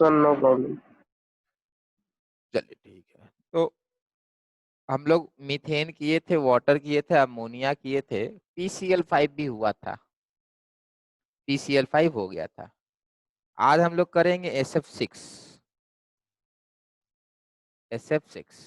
Sir no problem. चलिए ठीक है। तो हम लोग मीथेन किए थे, वाटर किए थे, अमोनिया किए थे, PCl5 भी हुआ था, PCl5 हो गया था। आज हम लोग करेंगे SF6। SF6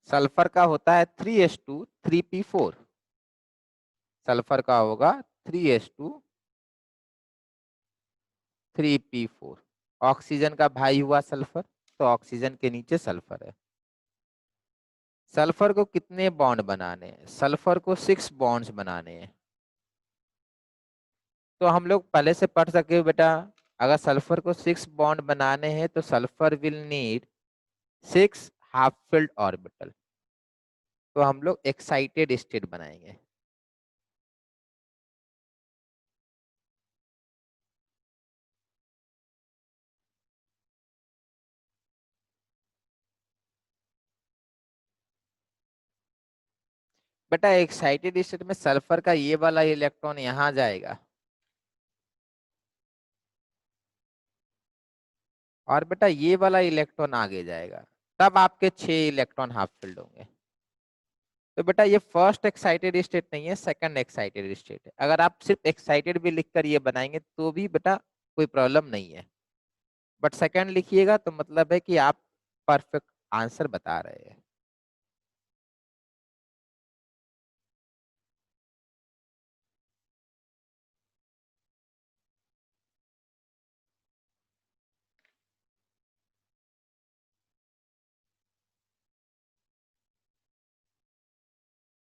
सल्फर का होता है 3s2 3p4। सल्फर का होगा 3s2 3p4। ऑक्सीजन का भाई हुआ सल्फर, तो ऑक्सीजन के नीचे सल्फर है। सल्फर को कितने बॉन्ड बनाने हैं? सल्फर को 6 बॉन्ड्स बनाने हैं। तो हम लोग पहले से पढ़ सके हो बेटा, अगर सल्फर को 6 बॉन्ड बनाने हैं तो sulphur will need 6 half filled orbital. तो हम लोग एक्साइटेड स्टेट बनाएंगे। बेटा एक्साइटेड स्टेट में सल्फर का ये वाला इलेक्ट्रॉन यहाँ जाएगा, और बेटा ये वाला इलेक्ट्रॉन आगे जाएगा, तब आपके 6 इलेक्ट्रॉन हाफ फिल्ड होंगे। तो बेटा ये फर्स्ट एक्साइटेड स्टेट नहीं है, सेकंड एक्साइटेड स्टेट है। अगर आप सिर्फ एक्साइटेड भी लिखकर ये बनाएंगे तो भी बेटा कोई प्रॉब्लम नहीं है, बट सेकंड लिखिएगा तो मतलब है कि आप परफेक्ट आंसर बता रहे हैं।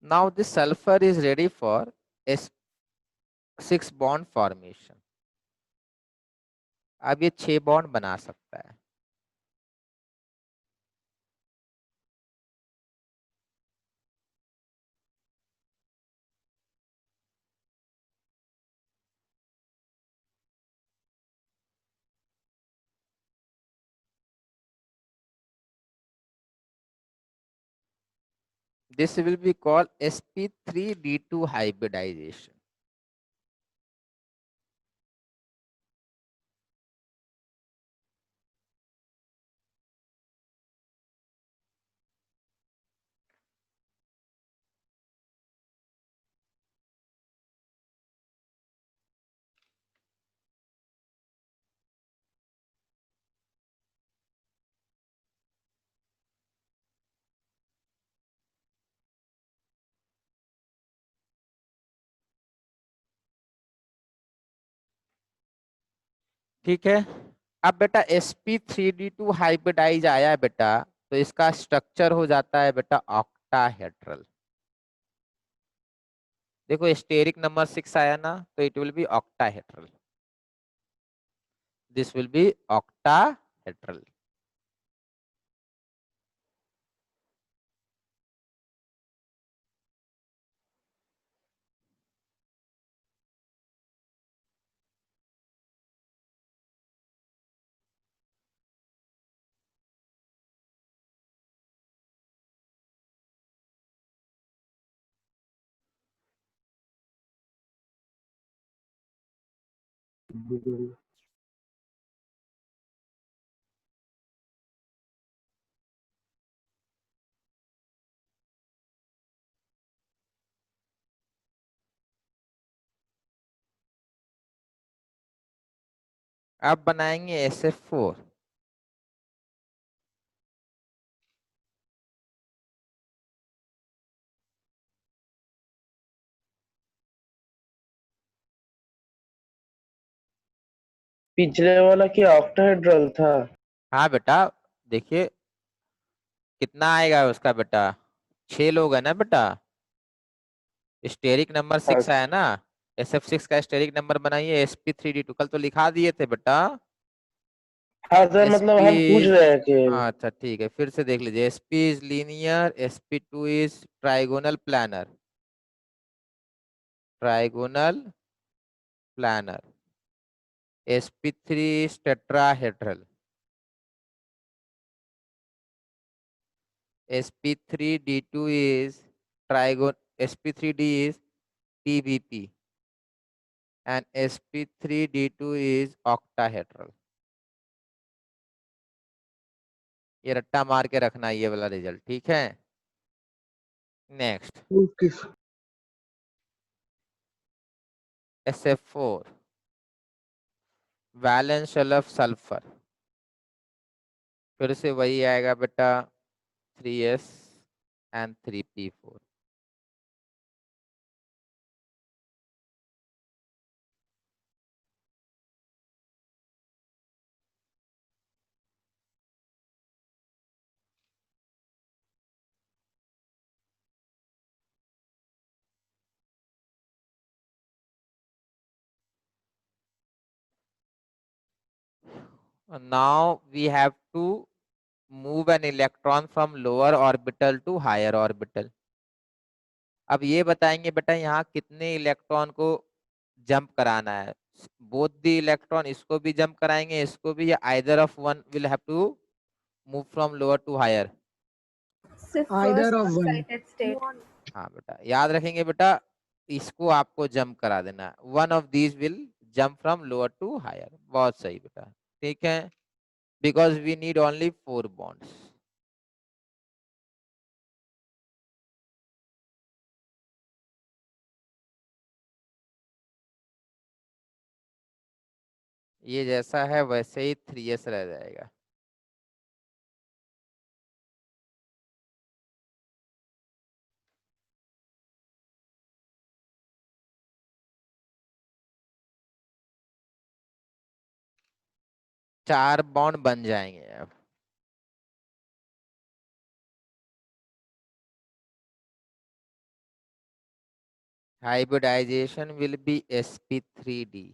Now this sulphur is ready for S6 bond formation. अब ये 6 बॉन्ड बना सकता है। This will be called sp3d2 hybridization. ठीक है। अब बेटा sp3d2 हाइब्रिडाइज आया है बेटा, तो इसका स्ट्रक्चर हो जाता है बेटा ऑक्टाहेड्रल। देखो स्टेरिक नंबर 6 आया ना, तो it will B octahedral. This will be octahedral. अब बनाएंगे SF4। पिछले वाला क्या ऑक्टाहेड्रल था? हाँ बेटा, देखिए कितना आएगा उसका बेटा, 6 लोग है ना बेटा। स्टेरिक नंबर 6 आया ना, SF6 का स्टेरिक नंबर बनाइए sp3d2, कल तो लिखा दिए थे बेटा। हाँ सर, मतलब sp, हम पूछ रहे हैं कि हाँ अच्छा ठीक है, फिर से देख लीजिए। sp is linear, sp2 is trigonal planner, trigonal planner. sp3 is tetrahedral. sp3d2 is trigon. sp3d is tbp and sp3d2 is octahedral. ये रट्टा मार के रखना है ये वाला रिजल्ट. ठीक है. Next. Okay. SF4 valence shell of sulphur. फिर से वही आएगा बेटा 3s and 3p4. Now we have to move an electron from lower orbital to higher orbital. अब ये बताएंगे बेटा यहाँ कितने इलेक्ट्रॉन को जंप कराना है. बोथ द इलेक्ट्रॉन, इसको भी जंप कराएंगे इसको भी, या either of one will have to move from lower to higher. Either of one. State. हाँ बेटा याद रखेंगे बेटा, इसको आपको जंप करा देना. One of these will jump from lower to higher. बहुत सही बेटा. ठीक है. Because we need only 4 bonds. ये जैसा है वैसे ही 3s रह जाएगा. चार बॉन्ड बन जाएंगे अब. Hybridization will be sp3d.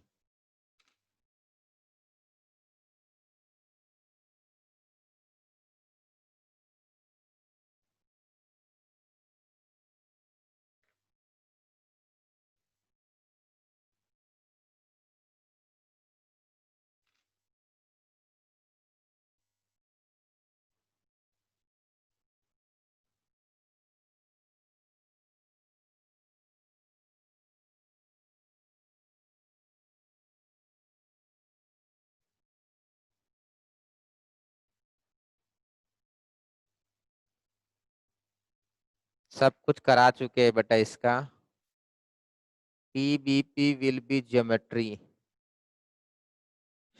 सब कुछ करा चुके हैं बेटा इसका. TBP will be geometry.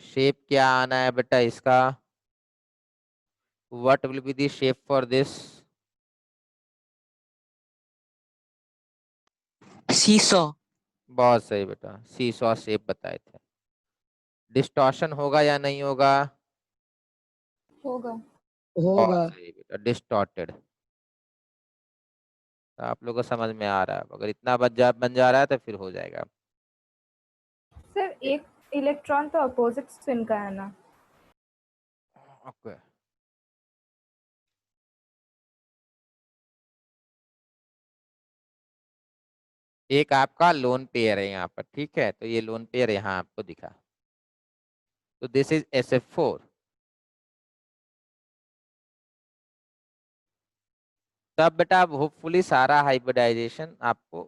Shape क्या आना है बेटा इसका? What will be the shape for this? Seesaw. बहुत सही बेटा, सीसॉ शेप बताए थे. डिस्टॉर्शन होगा या नहीं होगा? होगा. बहुत होगा. सही बेटा, डिस्टॉर्टेड. आप लोगों को समझ में आ रहा है. अगर इतना बन जा रहा है तो फिर हो जाएगा. सर एक इलेक्ट्रॉन तो अपोजिट स्पिन का है ना. ओके. एक आपका लोन पेयर है यहाँ पर. ठीक है, तो ये लोन पेयर यहाँ आपको दिखा. तो दिस इज SF4. तब बेटा अब होपफुली सारा हाइब्रिडाइजेशन आपको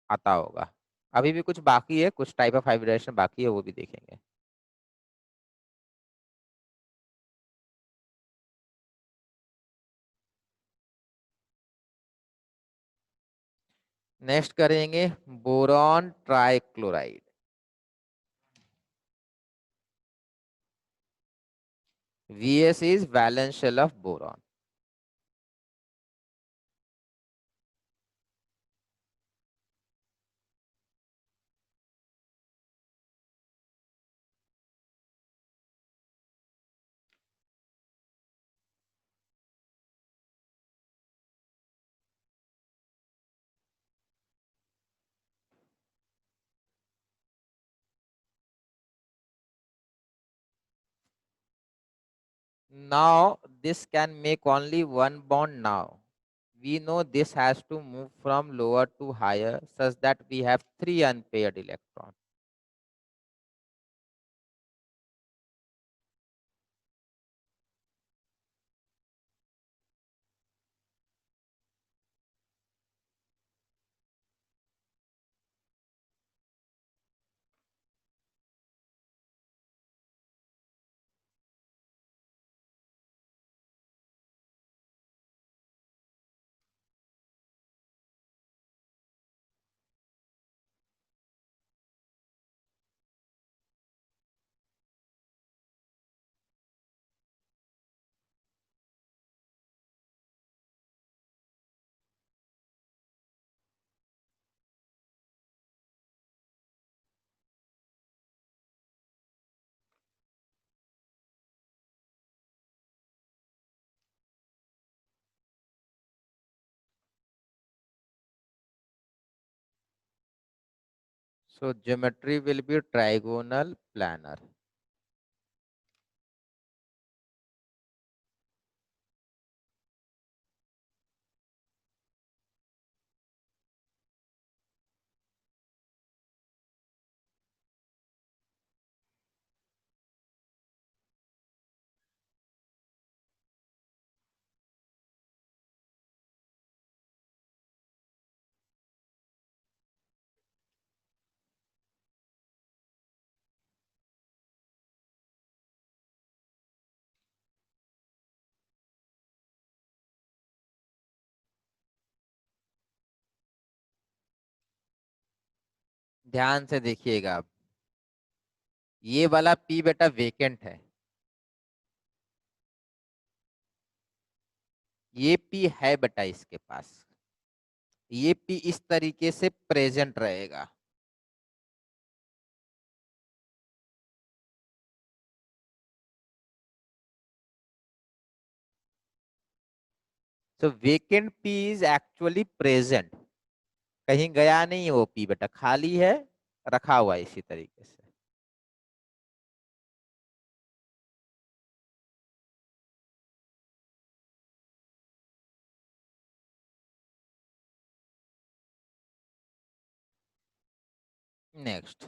आता होगा. अभी भी कुछ बाकी है, कुछ टाइप ऑफ हाइब्रिडाइजेशन बाकी है, वो भी देखेंगे. नेक्स्ट करेंगे boron trichloride. VS is valence shell of boron. Now this can make only one bond now. we know this has to move from lower to higher such that we have 3 unpaired electrons. So geometry will be trigonal planar. ध्यान से देखिएगा आप, ये वाला P बेटा vacant है, ये P है बेटा इसके पास, ये P इस तरीके से प्रेजेंट रहेगा। So vacant P is actually present, कहीं गया नहीं है वो P बेटा, खाली है, रखा हुआ है इसी तरीके से। नेक्स्ट,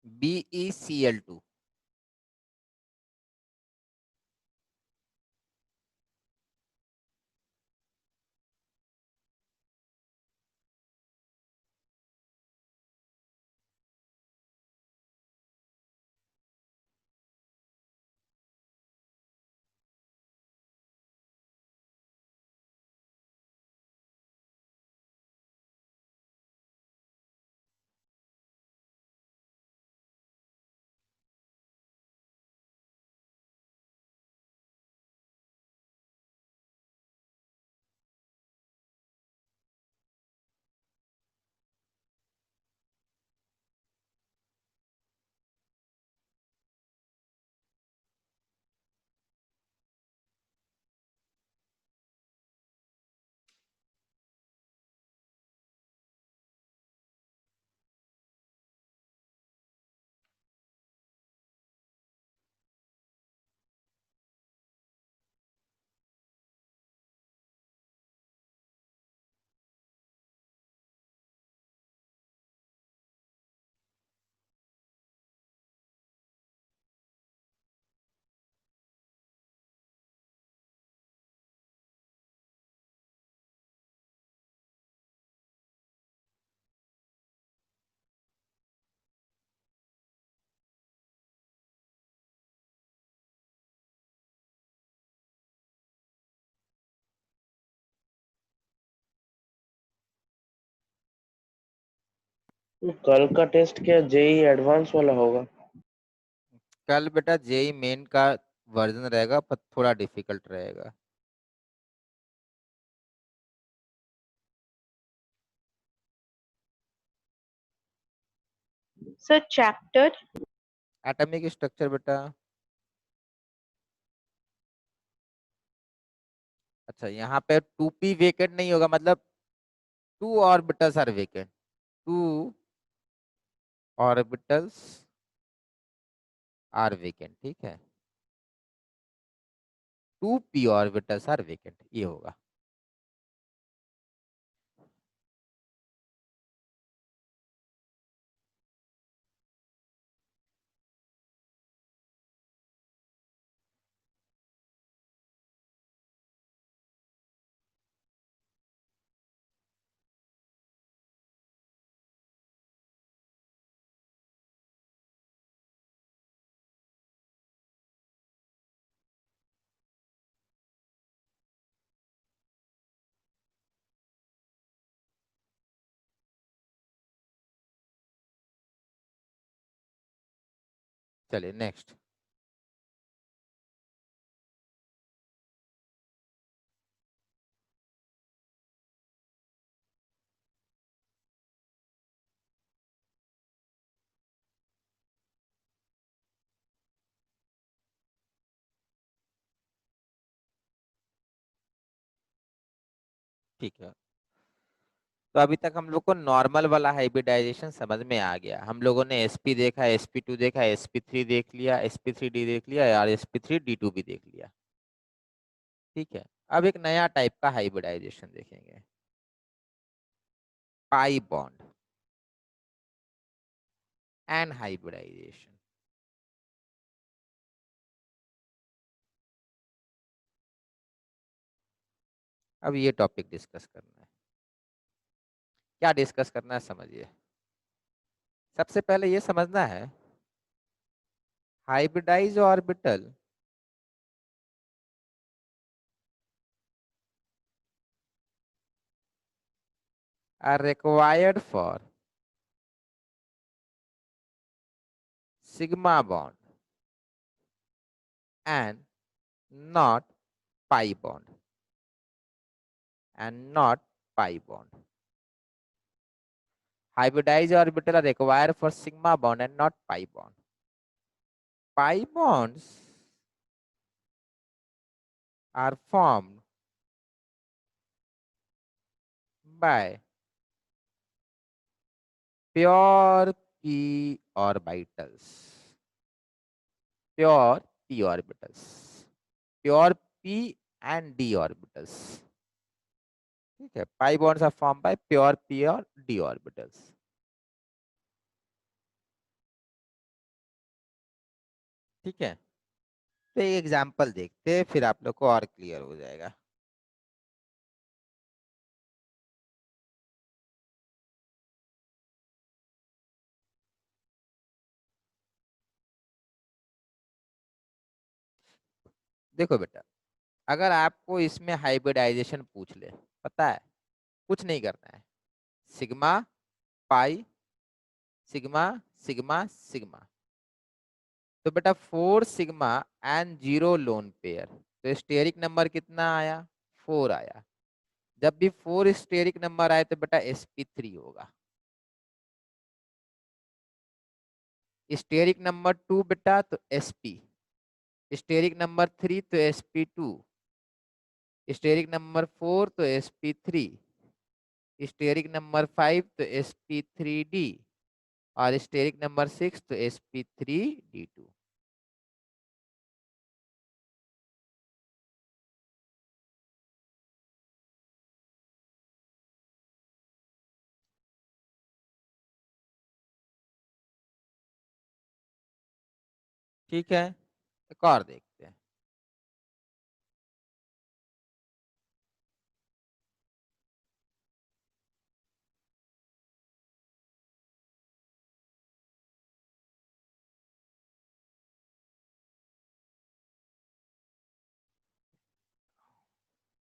BeCl2, तो कल का टेस्ट क्या जेई एडवांस वाला होगा? कल बेटा जेई मेन का वर्जन रहेगा पर थोड़ा डिफिकल्ट रहेगा। Sir chapter. एटॉमिक स्ट्रक्चर बेटा। अच्छा यहाँ पे 2p वेकेंट नहीं होगा, मतलब 2 orbitals are vacant, 2 orbitals are vacant, ठीक है, 2p ऑर्बिटल्स आर वेकेंट, ये होगा। चलिए नेक्स्ट। ठीक है, तो अभी तक हम लोग को नॉर्मल वाला हाइब्रिडाइजेशन समझ में आ गया। हम लोगों ने sp देखा, sp2 देखा, sp3 देख लिया, sp3d देख लिया और sp3d2 भी देख लिया। ठीक है, अब एक नया टाइप का हाइब्रिडाइजेशन देखेंगे, पाई बॉन्ड एन हाइब्रिडाइजेशन। अब ये टॉपिक डिस्कस करना है। क्या डिस्कस करना है समझिए। सबसे पहले ये समझना है hybridise orbital are required for sigma bond and not pi bond and not pi bond. Hybridized orbital are required for sigma bond and not pi bond. Pi bonds are formed by pure p orbitals. Pure p orbitals. Pure p and d orbitals. ठीक है, pi bonds are formed by pure p और d orbitals. ठीक है, तो एक example देखते हैं, फिर आप लोग को और क्लियर हो जाएगा। देखो बेटा, अगर आपको इसमें हाइब्रिडाइजेशन पूछ ले, पता है कुछ नहीं करना है, sigma pi sigma sigma sigma, तो बेटा 4 सिग्मा एंड 0 लोन पेयर, तो स्टेरिक नंबर कितना आया, 4 आया। जब भी 4 स्टेरिक नंबर आए तो बेटा sp3 होगा। स्टेरिक नंबर 2 बेटा तो sp, स्टेरिक नंबर 3 तो sp2, स्टेरिक नंबर 4 तो sp3, स्टेरिक नंबर 5 तो sp3d और स्टेरिक नंबर 6 तो sp3d2। ठीक है, एक और देखते हैं।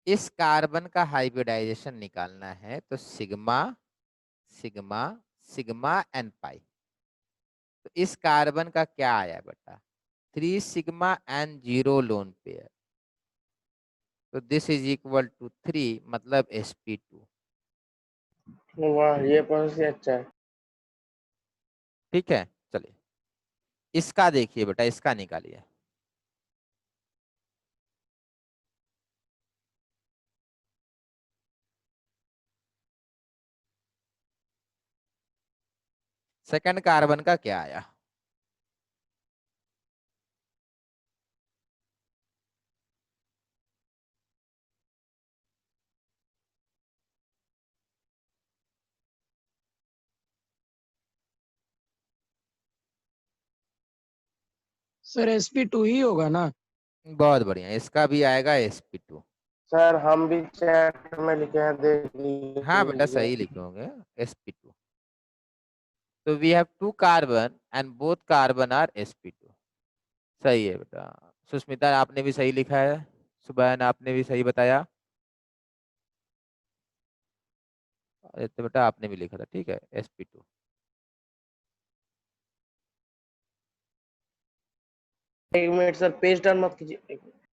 इस कार्बन का हाइब्रिडाइजेशन निकालना है तो सिग्मा सिग्मा सिग्मा एन पाई, तो इस कार्बन का क्या आया बेटा, 3 सिग्मा एन 0 लोन पेयर, तो दिस इज इक्वल टू 3 मतलब sp2। वाह, ये प्रोसेस अच्छा है। ठीक है, इसका देखिए बेटा, इसका निकालिए। सेकंड कार्बन का क्या आया? सर sp2 ही होगा ना? बहुत बढ़िया, इसका भी आएगा sp2। सर हम भी चैट में लिखे हैं, देख हाँ बेटा, लीजिए। सही लिखे होंगे, sp2। तो we have two carbon and both carbon are sp2। सही है बेटा। सुष्मिता आपने भी सही लिखा है, सुबैन आपने भी सही बताया, तो बेटा आपने भी लिखा था, ठीक है, sp2। एक मिनट सर, पेज डन मत कीजिए, एक मिनट।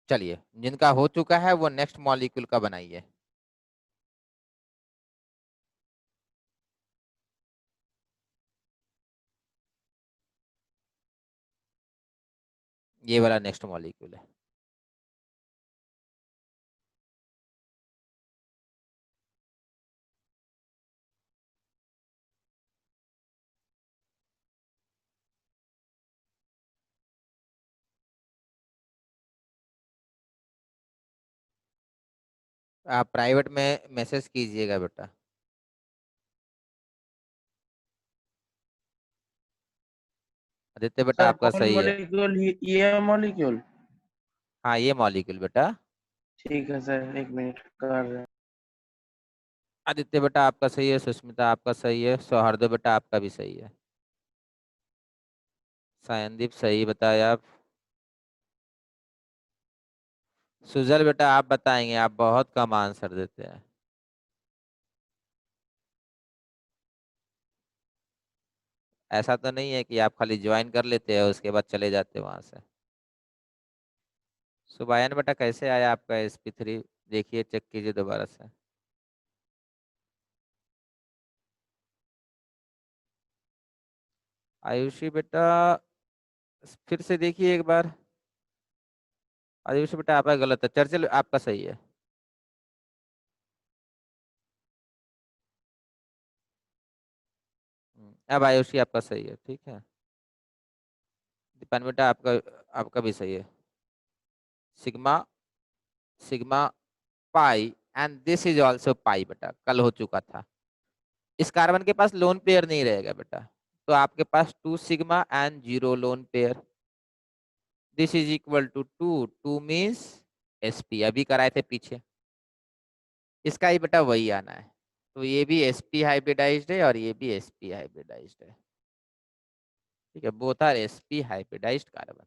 चलिए, जिनका हो चुका है वो नेक्स्ट मॉलिक्यूल का बनाइए। ये वाला नेक्स्ट मॉलिक्यूल है। आप प्राइवेट में मैसेज कीजिएगा बेटा। आदित्य बेटा सर आपका कौन सही है। मॉलिक्यूल? ये मॉलिक्यूल? हाँ, ये मॉलिक्यूल बेटा। ठीक है सर, एक मिनट कर रहे हैं। आदित्य बेटा आपका सही है, सुष्मिता आपका सही है, सौहार्द बेटा आपका भी सही है, सायनदीप सही बताया आप। सुजल बेटा आप बताएंगे, आप बहुत कम आंसर देते हैं। ऐसा तो नहीं है कि आप खाली ज्वाइन कर लेते हैं उसके बाद चले जाते हैं वहां से। सुबायन बेटा कैसे आया आपका sp3? देखिए, चेक कीजिए दोबारा से। आयुषी बेटा फिर से देखिए एक बार। आयुषी बेटा आपका गलत है, चर्चिल आपका सही है। अब आयुषी आपका सही है, ठीक है। दीपान बेटा आपका आपका भी सही है। Sigma, sigma pi and this is also pi बेटा, कल हो चुका था। इस कार्बन के पास लोन पेयर नहीं रहेगा बेटा, तो आपके पास 2 sigma and 0 lone pair. This is equal to 2 means sp, अभी कराए थे पीछे। इसका ही बेटा वही आना है। तो ये भी sp हाइब्रिडाइज्ड है और ये भी sp हाइब्रिडाइज्ड है, ठीक है, both are sp hybridised carbon.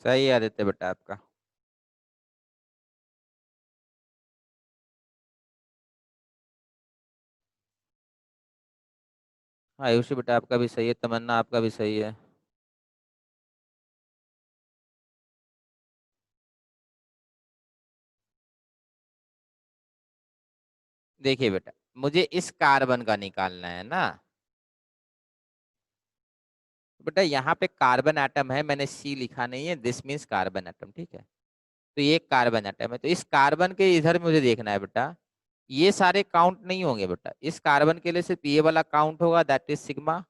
सही है आदित्य बेटा आपका। आयुषी बेटा आपका भी सही है, तमन्ना आपका भी सही है। देखिए बेटा, मुझे इस कार्बन का निकालना है ना। बेटा यहाँ पे कार्बन एटम है, मैंने सी लिखा नहीं है, दिस मीन्स कार्बन एटम, ठीक है। तो ये कार्बन एटम है, तो इस कार्बन के इधर मुझे देखना है बेटा, ये सारे काउंट नहीं होंगे बेटा, इस कार्बन के लिए सिर्फ ये वाला काउंट होगा, दैट इज सिग्मा।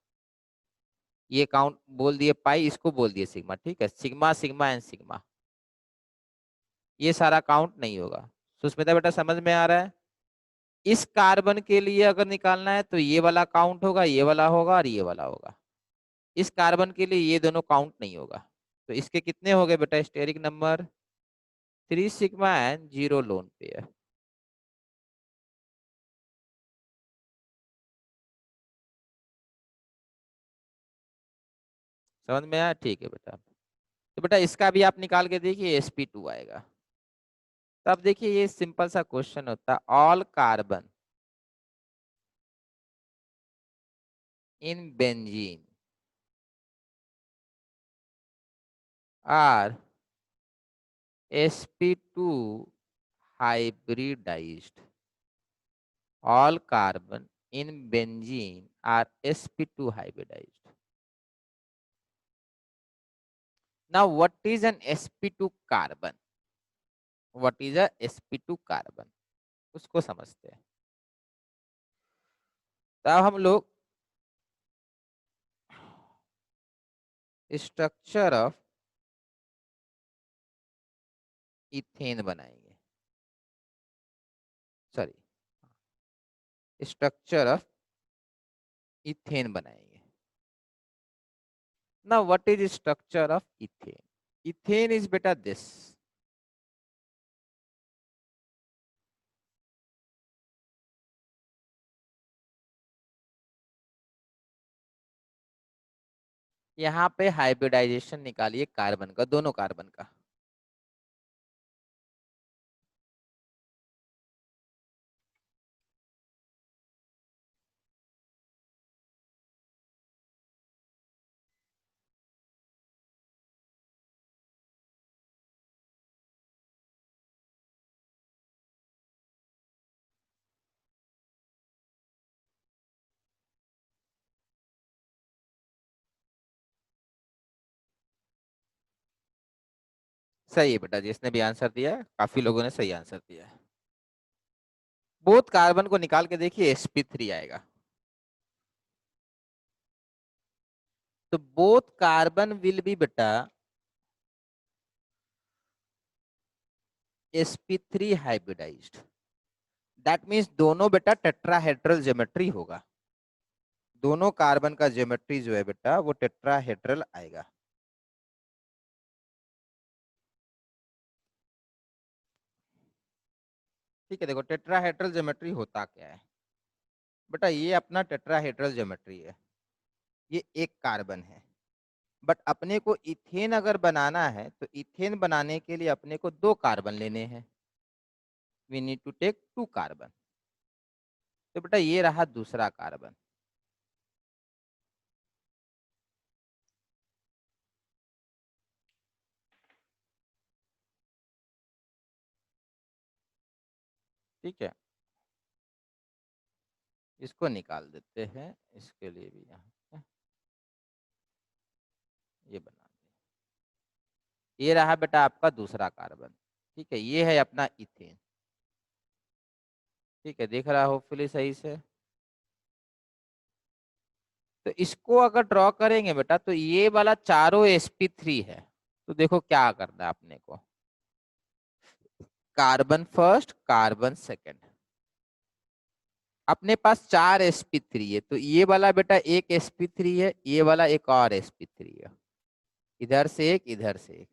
ये काउंट बोल दिए पाई, इसको बोल दिए सिग्मा, ठीक है, सिग्मा सिग्मा एंड सिग्मा, ये सारा काउंट नहीं होगा। सुष्मिता बेटा समझ में आ रहा है? इस कार्बन के लिए अगर निकालना है तो ये वाला काउंट होगा, ये वाला होगा और ये वाला होगा। इस कार्बन के लिए ये दोनों काउंट नहीं होगा। तो इसके कितने हो गए बेटा steric number? 3 sigma and 0 lone pair. समझ में आया? ठीक है बेटा। तो बेटा इसका भी आप निकाल के देखिए, sp2 आएगा। तब देखिए ये सिंपल सा क्वेश्चन होता है, all carbon in benzene are sp2 hybridized. All carbon in benzene are sp2 hybridized. Now what is an sp2 carbon? What is a sp2 carbon? उसको समझते हैं। तब हम लोग स्ट्रक्चर ऑफ इथेन बनाएंगे, सॉरी, स्ट्रक्चर ऑफ इथेन बनाएंगे। Now what is structure of ethane? Ethane is बेटा this. यहाँ पे हाइब्रिडाइजेशन निकालिए कार्बन का, दोनों कार्बन का। सही है बेटा, जिसने भी आंसर दिया है, काफी लोगों ने सही आंसर दिया है। बोथ कार्बन को निकाल के देखिए, sp3 आएगा। तो बोथ कार्बन विल बी बेटा sp3 हाइब्रिडाइज्ड। दैट मीन्स दोनों बेटा टेट्राहेड्रल ज्योमेट्री होगा। दोनों कार्बन का ज्योमेट्री जो है बेटा वो टेट्राहेड्रल आएगा। ठीक है, देखो टेट्राहेड्रल ज्योमेट्री होता क्या है बेटा, ये अपना टेट्राहेड्रल ज्योमेट्री है, ये एक कार्बन है। बट अपने को इथेन अगर बनाना है तो इथेन बनाने के लिए अपने को 2 कार्बन लेने हैं। We need to take 2 carbon. तो बेटा ये रहा दूसरा कार्बन। ठीक है, इसको निकाल देते हैं, इसके लिए भी यहाँ पे ये बना दें। ये रहा बेटा आपका दूसरा कार्बन। ठीक है, ये है अपना इथेन। ठीक है, देख रहा हो फिर सही से। तो इसको अगर ड्रॉ करेंगे बेटा तो ये वाला चारों sp3 है। तो देखो क्या करना है अपने को, कार्बन फर्स्ट कार्बन सेकंड। अपने पास 4 sp3 है, तो ये वाला बेटा एक sp3 है, ये वाला एक और sp3 है, इधर से एक इधर से एक।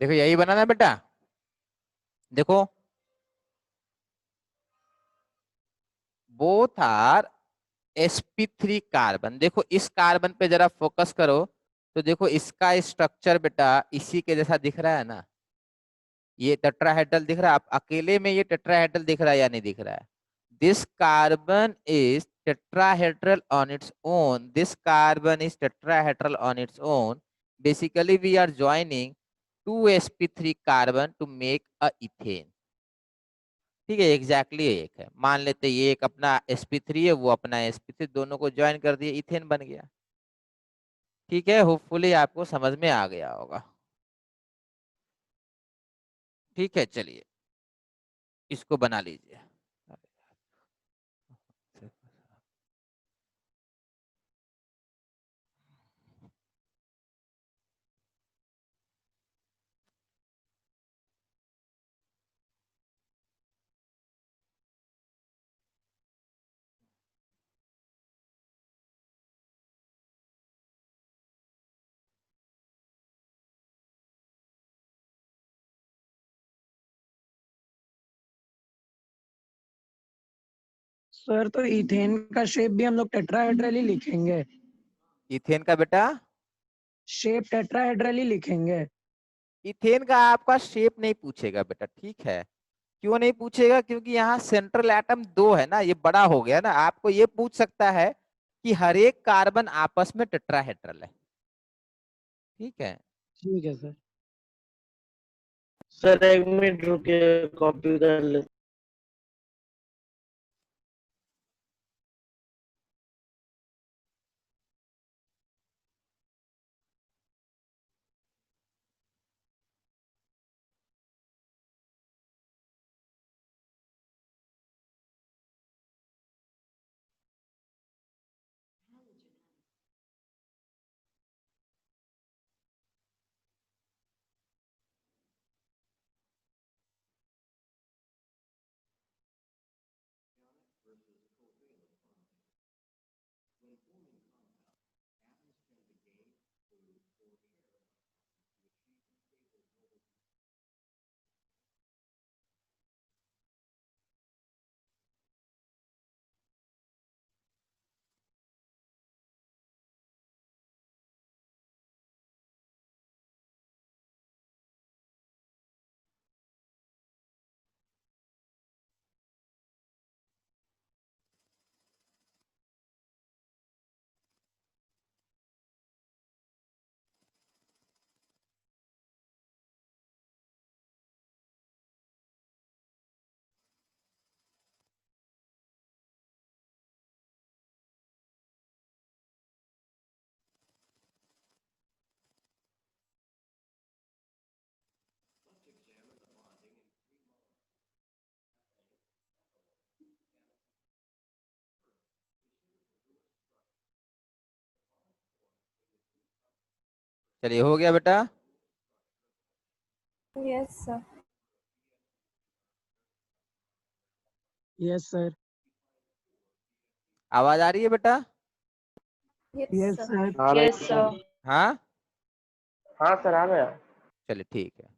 देखो यही बना ना बेटा, देखो बोथ आर sp3 कार्बन। देखो इस कार्बन पे जरा फोकस करो तो देखो इसका स्ट्रक्चर बेटा इसी के जैसा दिख रहा है ना, ये टेट्राहेड्रल दिख रहा है। आप अकेले में ये टेट्राहेड्रल दिख रहा है या नहीं दिख रहा है? This carbon is tetrahedral on its own, this carbon is tetrahedral on its own. Basically we are joining 2sp3 carbon to make a ethane. ठीक है, एग्जैक्टली एक है। मान लेते ये एक अपना sp3 है, वो अपना sp3, दोनों को ज्वाइन कर दिए, इथेन बन गया। ठीक है, होपफुली आपको समझ में आ गया होगा। ठीक है, चलिए इसको बना लीजिए। सर तो इथेन का शेप भी हम लोग टेट्राहेड्रल ही लिखेंगे, इथेन का बेटा, शेप टेट्राहेड्रल ही लिखेंगे। इथेन का आपका शेप नहीं पूछेगा बेटा, ठीक है। क्यों नहीं पूछेगा? क्योंकि यहाँ सेंट्रल एटम 2 है ना, ये बड़ा हो गया ना। आपको ये पूछ सकता है कि हर एक कार्बन आपस में टेट्राहेड्रल है। ठीक है, ठीक है सर। सर एक मिनट रुकिए, कॉपी कर ले। चलिए हो गया बेटा। Yes, sir. Yes sir. आवाज आ रही है बेटा? Yes, yes sir. सर। हाँ Yes, sir. हाँ, हाँ सर, आ गया। चलिए ठीक है।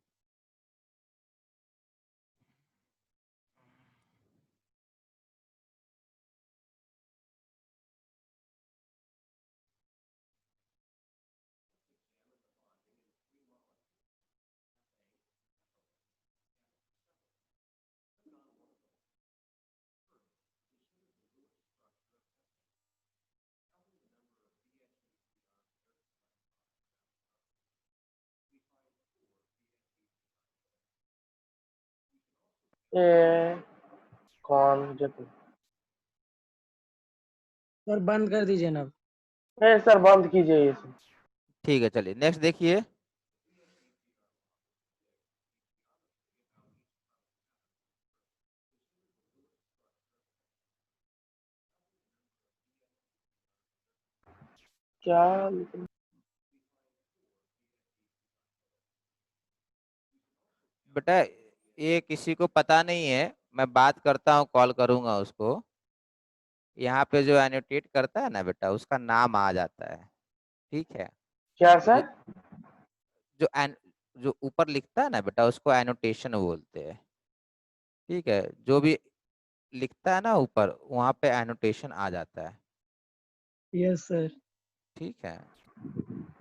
ये कौन जब सर बंद कर दीजिए ना। सर बंद कीजिए ये सब। ठीक है, चलिए नेक्स्ट देखिए। क्या? बेटा ये किसी को पता नहीं है, मैं बात करता हूँ, कॉल करूंगा उसको। यहाँ पे जो एनोटेट करता है ना बेटा, उसका नाम आ जाता है। ठीक है, क्या जो सर? जो एन, जो ऊपर लिखता है ना बेटा उसको एनोटेशन बोलते हैं। ठीक है, जो भी लिखता है ना ऊपर वहां पे एनोटेशन आ जाता है। Yes sir. ठीक है,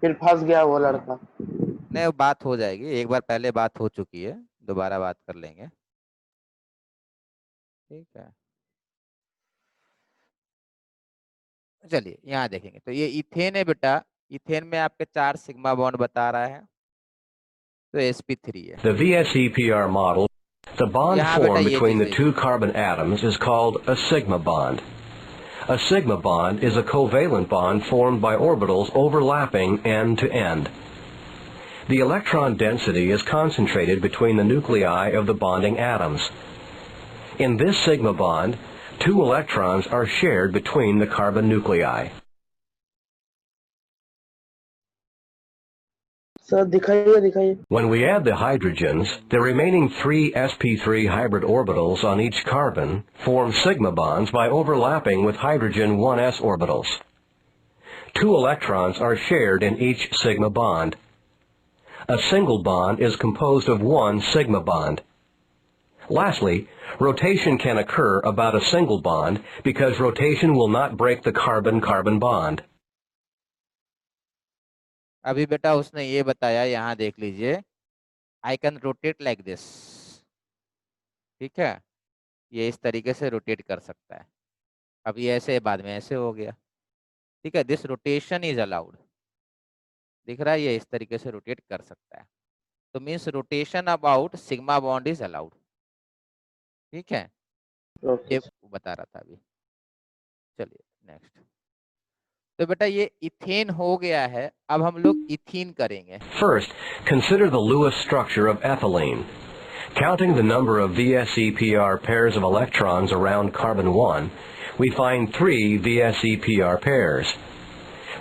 फिर फंस गया वो लड़का। नहीं वो बात हो जाएगी, एक बार पहले बात हो चुकी है, दोबारा बात कर लेंगे। ठीक है, चलिए यहाँ देखेंगे तो ये इथेन है बेटा, इथेन में आपके 4 सिग्मा बॉन्ड बता रहा है, तो sp3 है। The VSEPR model, the bond यहाँ बेटा formed ये between चीज the देखिए, two carbon atoms is called a sigma bond. A sigma bond is a covalent bond formed by orbitals overlapping end to end. The electron density is concentrated between the nuclei of the bonding atoms. In this sigma bond, 2 electrons are shared between the carbon nuclei. Sir दिखाइए दिखाइए। When we add the hydrogens, the remaining 3 sp3 hybrid orbitals on each carbon form sigma bonds by overlapping with hydrogen 1s orbitals. 2 electrons are shared in each sigma bond. A single bond is composed of 1 sigma bond. Lastly, rotation can occur about a single bond because rotation will not break the carbon-carbon bond. अभी बेटा उसने ये बताया, यहाँ देख लीजिए, I can rotate like this. ठीक है, ये इस तरीके से रोटेट कर सकता है। अब ये ऐसे बाद में ऐसे हो गया। ठीक है, दिस रोटेशन इज अलाउड, दिख रहा है, ये इस तरीके से रोटेट कर सकता है, तो means rotation about sigma bond is allowed. ठीक है, ओके ये बता रहा था अभी। चलिए नेक्स्ट, तो बेटा ये इथेन हो गया है, अब हम लोग इथीन करेंगे। First, consider the Lewis structure of ethylene. Counting the number of VSEPR pairs of electrons around carbon 1, we find 3 VSEPR pairs.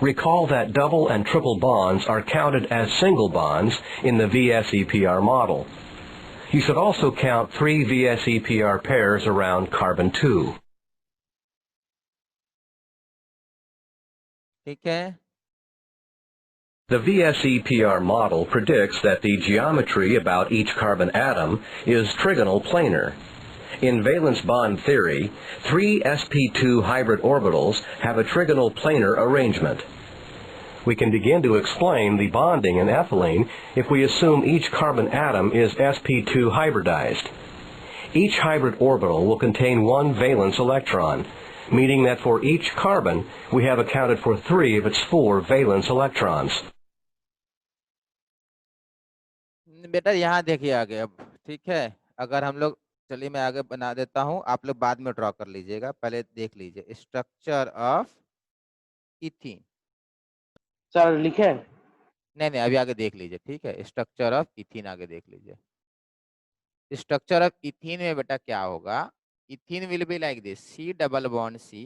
Recall that double and triple bonds are counted as single bonds in the VSEPR model. You should also count 3 VSEPR pairs around carbon 2. ठीक है, The VSEPR model predicts that the geometry about each carbon atom is trigonal planar. In valence bond theory, 3 sp2 hybrid orbitals have a trigonal planar arrangement. We can begin to explain the bonding in ethylene if we assume each carbon atom is sp2 hybridized. Each hybrid orbital will contain 1 valence electron, meaning that for each carbon we have accounted for 3 of its 4 valence electrons. बेटा यहाँ देखिए आगे अब। ठीक है, अगर हम लोग, चलिए मैं आगे बना देता हूँ, आप लोग बाद में ड्रॉ कर लीजिएगा, पहले देख लीजिए स्ट्रक्चर ऑफ इथीन। सर लिखे। नहीं नहीं, अभी आगे देख लीजिए। ठीक है, स्ट्रक्चर ऑफ इथीन आगे देख लीजिए। स्ट्रक्चर ऑफ इथीन में बेटा क्या होगा, ethene will be like this, C double bond C,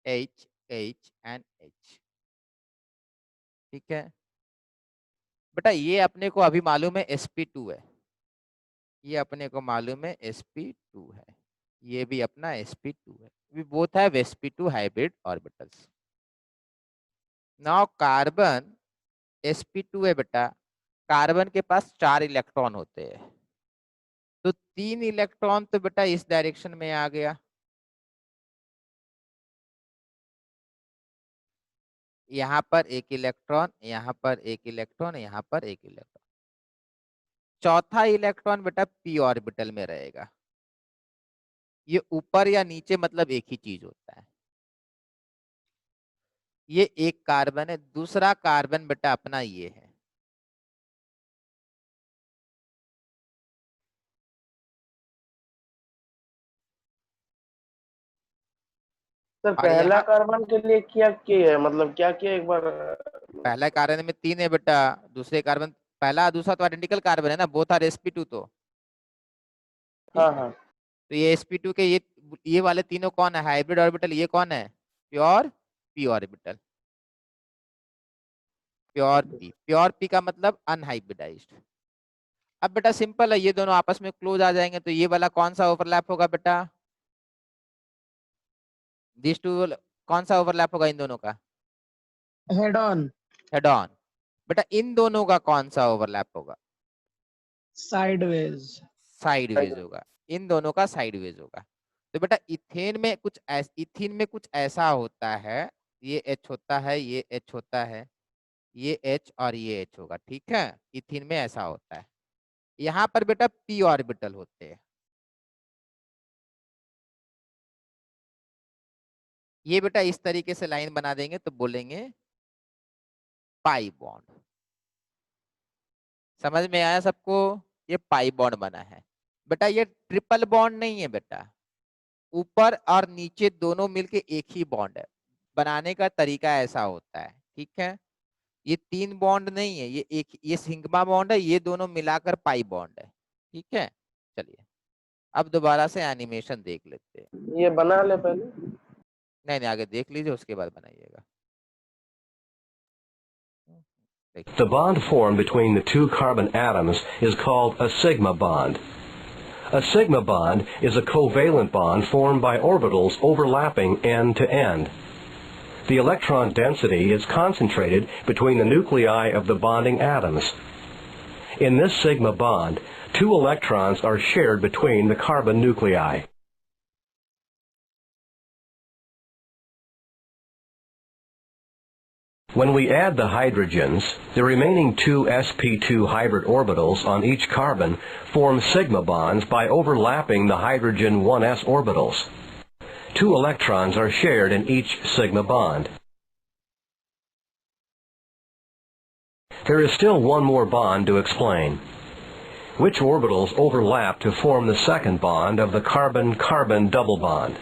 H H and H. ठीक है बेटा, ये अपने को अभी मालूम है sp2 है, ये अपने को मालूम है sp2 है, ये भी अपना sp2 है, we both have sp2 hybrid orbitals. Now carbon sp2 है बेटा, कार्बन के पास 4 इलेक्ट्रॉन होते हैं, तो 3 इलेक्ट्रॉन तो बेटा इस डायरेक्शन में आ गया, यहाँ पर 1 इलेक्ट्रॉन, यहाँ पर 1 इलेक्ट्रॉन, यहाँ पर 1 इलेक्ट्रॉन, चौथा इलेक्ट्रॉन बेटा p ऑर्बिटल में रहेगा। ये ऊपर या नीचे मतलब एक ही चीज होता है। ये एक कार्बन है, दूसरा कार्बन बेटा अपना ये है। सर और पहला यहाँ कार्बन के लिए क्या किया है, मतलब क्या किया एक बार। पहला कार्बन में 3 है बेटा, दूसरे कार्बन, पहला दूसरा तो आइडेंटिकल कार्बन है ना, बोथ आर sp2 तो। हाँ हाँ। तो ये sp2 के ये वाले तीनों कौन है, हाइब्रिड ऑर्बिटल, ये कौन है, pure p orbital, pure p का मतलब अनहाइब्रिडाइज्ड। अब बेटा सिंपल है, ये दोनों आपस में क्लोज आ जाएंगे, तो ये वाला कौन सा ओवरलैप होगा बेटा, दिस टू कौन सा ओवरलैप होगा इन दोनों का, हेड ऑन। Head on. बेटा इन दोनों का कौन सा ओवरलैप होगा? साइडवेज। साइडवेज होगा, इन दोनों का साइडवेज होगा। तो बेटा इथीन में कुछ ऐसा होता है, ये H होता है, ये H होता है, ये H और ये H होगा, ठीक है। इथीन में ऐसा होता है। यहाँ पर बेटा p ऑर्बिटल होते हैं। ये बेटा इस तरीके से लाइन बना देंगे तो बोलेंगे पाई बॉन्ड। समझ में आया सबको? ये पाई बॉन्ड बना है बेटा। ये ट्रिपल बॉन्ड नहीं है बेटा, ऊपर और नीचे दोनों मिलके एक ही बॉन्ड है। बनाने का तरीका ऐसा होता है, ठीक है। ये 3 बॉन्ड नहीं है, ये सिग्मा बॉन्ड है, ये दोनों मिलाकर पाई बॉन्ड है, ठीक है। चलिए अब दोबारा से एनिमेशन देख लेते हैं। ये बना ले पहले। नहीं आगे देख लीजिए, उसके बाद बनाइएगा। The bond formed between the two carbon atoms is called a sigma bond. A sigma bond is a covalent bond formed by orbitals overlapping end to end. The electron density is concentrated between the nuclei of the bonding atoms. In this sigma bond, 2 electrons are shared between the carbon nuclei. When we add the hydrogens, the remaining 2 sp2 hybrid orbitals on each carbon form sigma bonds by overlapping the hydrogen 1s orbitals. 2 electrons are shared in each sigma bond. There is still one more bond to explain. Which orbitals overlap to form the second bond of the carbon-carbon double bond?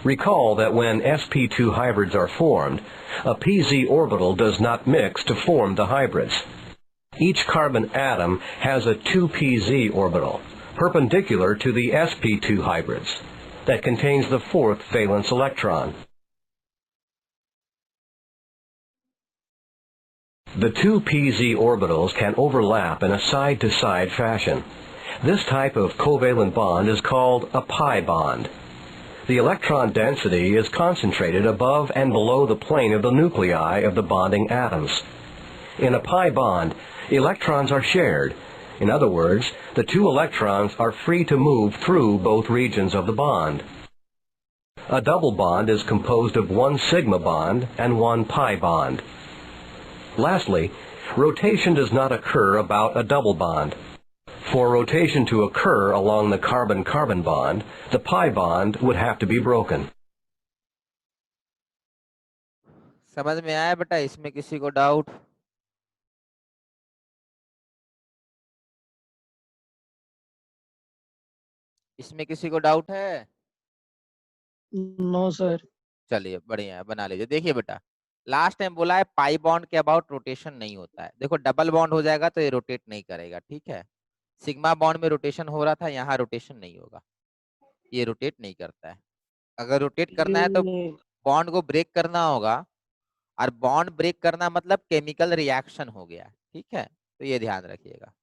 Recall that when sp2 hybrids are formed, a pz orbital does not mix to form the hybrids. Each carbon atom has a 2pz orbital, perpendicular to the sp2 hybrids, that contains the 4th valence electron. The 2pz orbitals can overlap in a side-to-side fashion. This type of covalent bond is called a pi bond. The electron density is concentrated above and below the plane of the nuclei of the bonding atoms. In a pi bond, electrons are shared. In other words, the 2 electrons are free to move through both regions of the bond. A double bond is composed of 1 sigma bond and 1 pi bond. Lastly, rotation does not occur about a double bond. For rotation to occur along the carbon-carbon bond, the pi bond would have to be broken. समझ में आया बेटा? इसमें किसी को doubt? इसमें किसी को डाउट है? No sir. चलिए बढ़िया है, बना लीजिए। देखिए बेटा, लास्ट टाइम बोला है पाई बॉन्ड के अबाउट रोटेशन नहीं होता है। देखो डबल बॉन्ड हो जाएगा तो ये रोटेट नहीं करेगा, ठीक है। सिग्मा बॉन्ड में रोटेशन हो रहा था, यहाँ रोटेशन नहीं होगा, ये रोटेट नहीं करता है। अगर रोटेट करना है तो बॉन्ड को ब्रेक करना होगा, और बॉन्ड ब्रेक करना मतलब केमिकल रिएक्शन हो गया, ठीक है। तो ये ध्यान रखिएगा।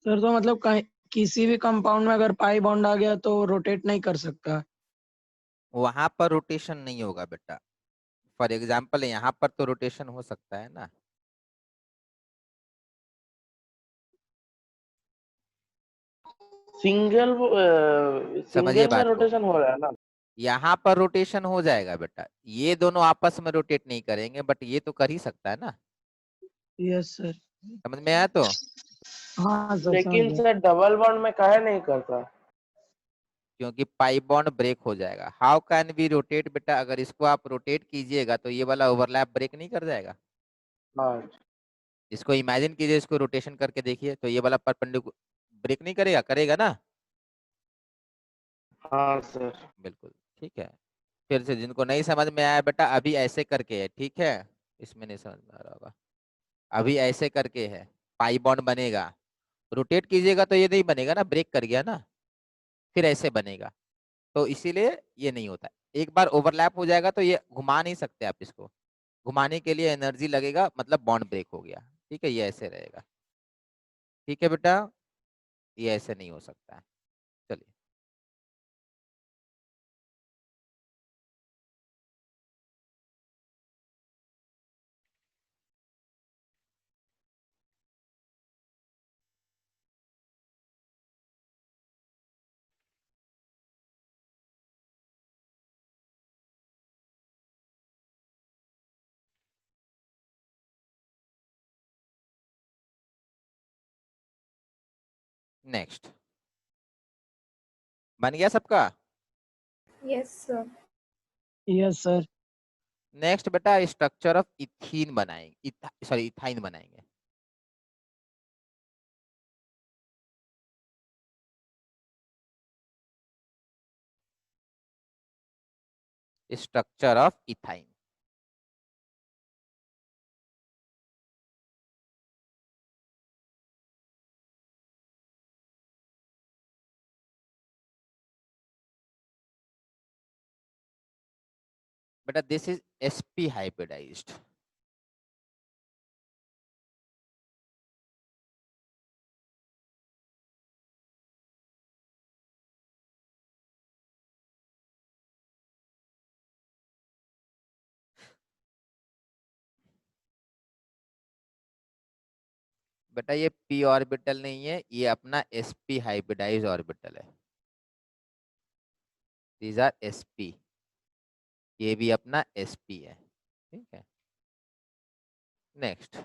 सर तो मतलब किसी भी कंपाउंड में अगर पाई बॉन्ड आ गया तो रोटेट नहीं कर सकता। वहां पर रोटेशन नहीं होगा बेटा। फॉर एग्जाम्पल यहाँ पर तो रोटेशन हो सकता है ना। सिंगल समझिए सिंगल में बात को, रोटेशन हो रहा है ना। यहाँ पर रोटेशन हो जाएगा बेटा। ये दोनों आपस में रोटेट नहीं करेंगे, बट ये तो कर ही सकता है ना। Yes sir. समझ में आया? तो हाँ सर लेकिन समझ सर डबल बॉन्ड में काहे नहीं करता? क्योंकि पाई बॉन्ड ब्रेक हो जाएगा। हाउ कैन बी रोटेट बेटा? अगर इसको आप रोटेट कीजिएगा तो ये वाला ओवरलैप ब्रेक नहीं कर जाएगा। हाँ इसको इमेजिन कीजिए, इसको रोटेशन करके देखिए तो ये वाला परपेंडिकुलर ब्रेक नहीं करेगा, करेगा ना। हाँ सर। बिल्कुल ठीक है। फिर से जिनको नहीं समझ में आया बेटा, अभी ऐसे करके है, ठीक है, इसमें नहीं समझ में आ रहा होगा, अभी ऐसे करके है, पाई बॉन्ड बनेगा, रोटेट कीजिएगा तो ये नहीं बनेगा ना, ब्रेक कर गया ना, फिर ऐसे बनेगा, तो इसीलिए ये नहीं होता। एक बार ओवरलैप हो जाएगा तो ये घुमा नहीं सकते आप, इसको घुमाने के लिए एनर्जी लगेगा, मतलब बॉन्ड ब्रेक हो गया, ठीक है, ये ऐसे रहेगा, ठीक है बेटा, ये ऐसे नहीं हो सकता है। चलिए नेक्स्ट, बन गया सबका? Yes, sir. Yes sir. Next बेटा स्ट्रक्चर ऑफ इथीन बनाएंगे, सॉरी इथाइन बनाएंगे। स्ट्रक्चर ऑफ इथाइन, बेटा दिस इज sp हाइब्रिडाइज्ड, बेटा ये p ऑर्बिटल नहीं है, ये अपना sp हाइब्रिडाइज ऑर्बिटल है, दीज आर sp, ये भी अपना sp है, ठीक है। नेक्स्ट,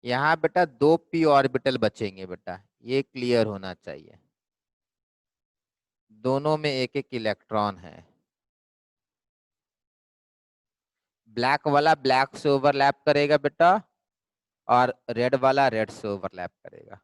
यहाँ बेटा 2 p ऑर्बिटल बचेंगे बेटा, ये क्लियर होना चाहिए, दोनों में एक एक इलेक्ट्रॉन है, ब्लैक वाला ब्लैक से ओवरलैप करेगा बेटा, और रेड वाला रेड से ओवरलैप करेगा।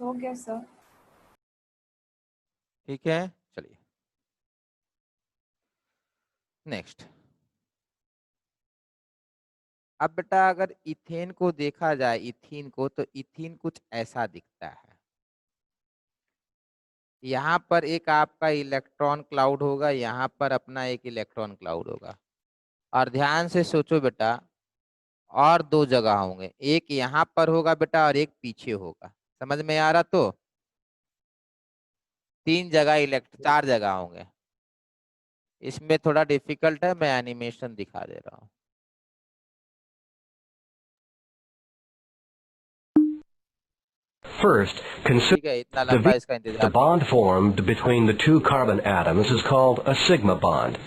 हो गया सर। ठीक है, चलिए नेक्स्ट। अब बेटा अगर इथेन को देखा जाए, इथीन को, तो इथीन कुछ ऐसा दिखता है, यहाँ पर एक आपका इलेक्ट्रॉन क्लाउड होगा, यहाँ पर अपना एक इलेक्ट्रॉन क्लाउड होगा, और ध्यान से सोचो बेटा, और 2 जगह होंगे, एक यहाँ पर होगा बेटा और एक पीछे होगा, समझ में आ रहा? तो 3 जगह 4 जगह होंगे, इसमें थोड़ा डिफिकल्ट है, मैं एनिमेशन दिखा दे रहा हूँ। First, consider ठीक है, इतना the लंबा इसका इंतजार नहीं bond करना। formed between the two carbon atoms is called a sigma bond.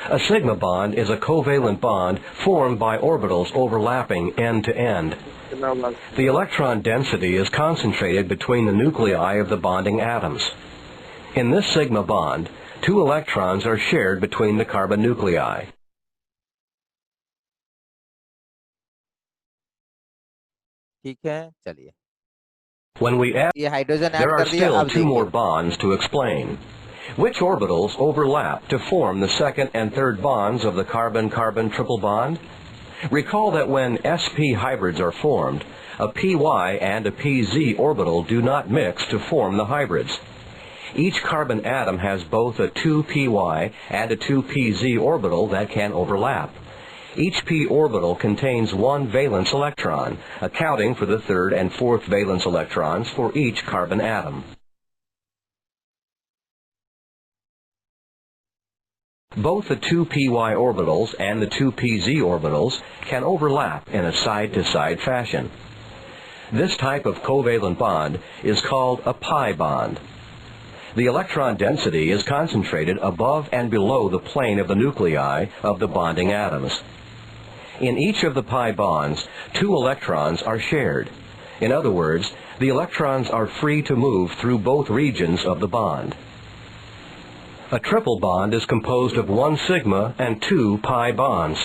A sigma bond is a covalent bond formed by orbitals overlapping end to end. इतना बात The electron density is concentrated between the nuclei of the bonding atoms. In this sigma bond, two electrons are shared between the carbon nuclei. ठीक है, चलिए, When we add, ये hydrogen there add are कर दिया। still अब two more देखिए, bonds to explain. Which orbitals overlap to form the second and third bonds of the carbon-carbon triple bond? Recall that when sp hybrids are formed, a py and a pz orbital do not mix to form the hybrids. Each carbon atom has both a 2py and a 2pz orbital that can overlap. Each p orbital contains one valence electron, accounting for the third and fourth valence electrons for each carbon atom. Both the 2py orbitals and the 2pz orbitals can overlap in a side-to-side fashion. This type of covalent bond is called a pi bond. The electron density is concentrated above and below the plane of the nuclei of the bonding atoms. In each of the pi bonds, two electrons are shared. In other words, the electrons are free to move through both regions of the bond. A triple bond is composed of one sigma and two pi bonds.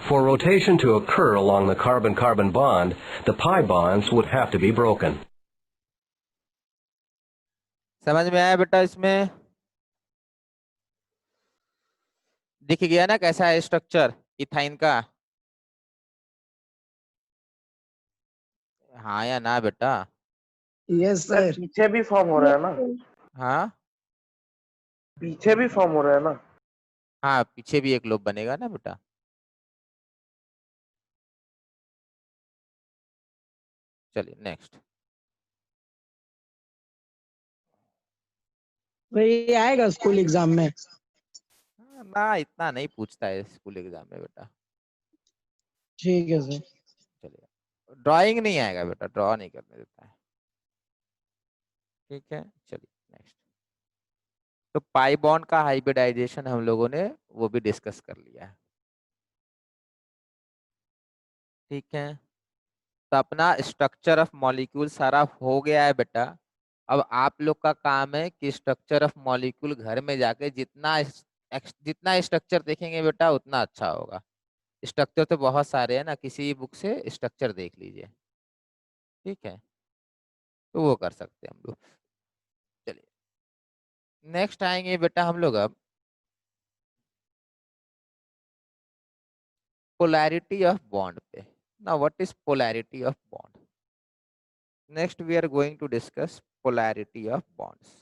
For rotation to occur along the carbon-carbon bond, the pi bonds would have to be broken. समझ में आया बेटा? इसमें दिख गया ना कैसा है स्ट्रक्चर इथाइन का? हाँ या ना बेटा? Yes sir sir. पीछे भी फॉर्म हो रहा है ना, हाँ पीछे भी फॉर्म हो रहा है ना। हाँ, पीछे भी एक लोब बनेगा ना बेटा। चलिए नेक्स्ट। वही आएगा स्कूल एग्जाम में। ना, इतना नहीं पूछता है स्कूल एग्जाम में बेटा। ठीक है सर। चलिए, ड्राइंग नहीं आएगा बेटा, ड्रॉ नहीं करने देता है। ठीक है, चलिए नेक्स्ट। तो पाई बॉन्ड का हाइब्रिडाइजेशन हम लोगों ने वो भी डिस्कस कर लिया है। ठीक है, तो अपना स्ट्रक्चर ऑफ मॉलिक्यूल सारा हो गया है बेटा। अब आप लोग का काम है कि स्ट्रक्चर ऑफ मॉलिक्यूल घर में जाके जितना स्ट्रक्चर देखेंगे बेटा उतना अच्छा होगा। स्ट्रक्चर तो बहुत सारे हैं ना, किसी बुक से स्ट्रक्चर देख लीजिए। ठीक है, तो वो कर सकते हैं हम लोग। चलिए नेक्स्ट आएंगे बेटा हम लोग अब पोलैरिटी ऑफ बॉन्ड पे। ना what is polarity of bond? Next we are going to discuss polarity of bonds.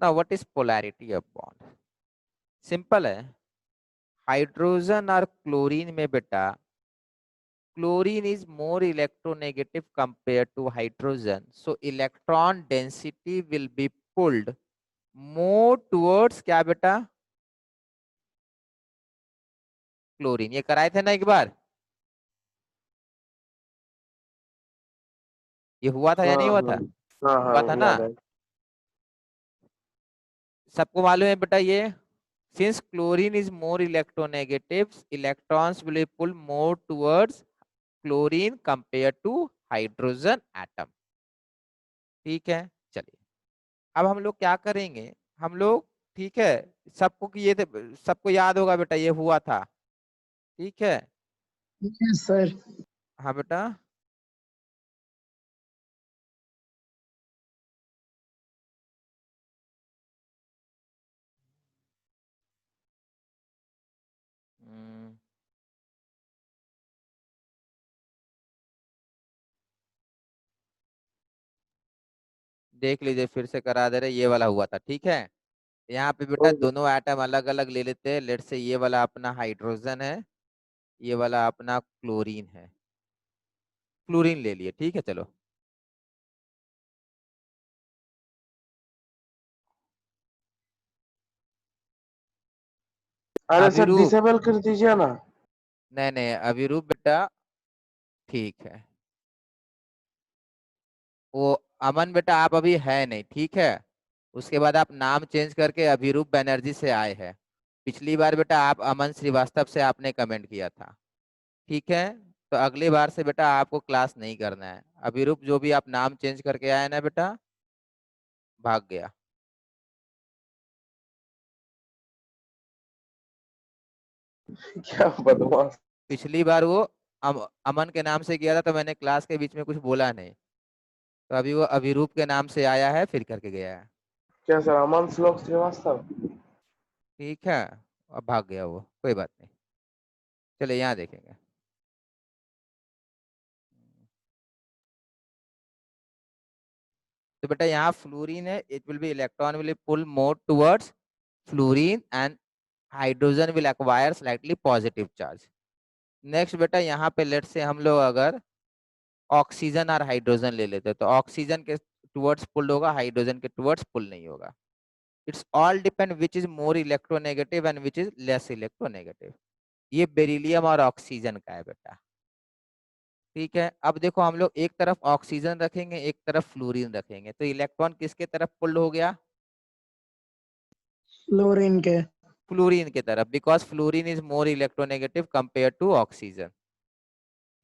ना what is polarity of bond? Simple है, हाइड्रोजन और क्लोरीन में बेटा chlorine is more electronegative compared to hydrogen, so electron density will be pulled more towards क्या बेटा? Chlorine. ये कराए थे ना एक बार, ये हुआ था या हाँ नहीं हुआ हाँ था? हाँ हाँ हुआ था ना? याद है। सबको मालूम है बेटा ये, since chlorine is more electronegative, electrons will be pulled more towards chlorine compared to hydrogen atom। ठीक है, चलिए अब हम लोग क्या करेंगे हम लोग। ठीक है, सबको कि ये सबको याद होगा बेटा ये हुआ था। ठीक है, यस सर। हाँ बेटा, हम्म, देख लीजिए फिर से करा दे रहे, ये वाला हुआ था। ठीक है, यहाँ पे बेटा ओके दोनों एटम अलग अलग ले लेते हैं। लेट से ये वाला अपना हाइड्रोजन है, ये वाला अपना क्लोरीन है। फ्लोरीन ले लिए, ठीक है। चलो अरे सर अभिरूप, डिसेबल कर दीजिए ना। नहीं नहीं अभिरूप बेटा, ठीक है। वो अमन बेटा आप अभी है नहीं, ठीक है। उसके बाद आप नाम चेंज करके अभिरूप बनर्जी से आए हैं। पिछली बार बेटा आप अमन श्रीवास्तव से आपने कमेंट किया था, ठीक है। तो अगली बार से बेटा आपको क्लास नहीं करना है। अभिरूप जो भी आप नाम चेंज करके आए ना बेटा, भाग गया। क्या बदमाश। पिछली बार वो अमन के नाम से किया था, तो मैंने क्लास के बीच में कुछ बोला नहीं। तो अभी वो अभिरूप के नाम से आया है, फिर करके गया है, क्या सर अमन श्लोक श्रीवास्तव। ठीक है। अब भाग गया वो, कोई बात नहीं। चलिए यहाँ देखेंगे। तो बेटा यहाँ फ्लोरीन है, it will be electron will pull more towards fluorine and hydrogen will acquire slightly positive charge. Next बेटा यहाँ पे लेट से हम लोग अगर ऑक्सीजन और हाइड्रोजन ले लेते हैं, तो ऑक्सीजन के टुवर्ड्स पुल होगा, हाइड्रोजन के टुवर्ड्स पुल नहीं होगा। It's all depend which is more electronegative and which is less electronegative. ये बेरिलियम और ऑक्सीजन का है बेटा, ठीक है। अब देखो हम लोग एक तरफ ऑक्सीजन रखेंगे, एक तरफ फ्लोरीन रखेंगे, तो इलेक्ट्रॉन किसके तरफ पुल हो गया? फ्लोरीन के। फ्लोरीन की तरफ, because fluorine is more electronegative compare to oxygen,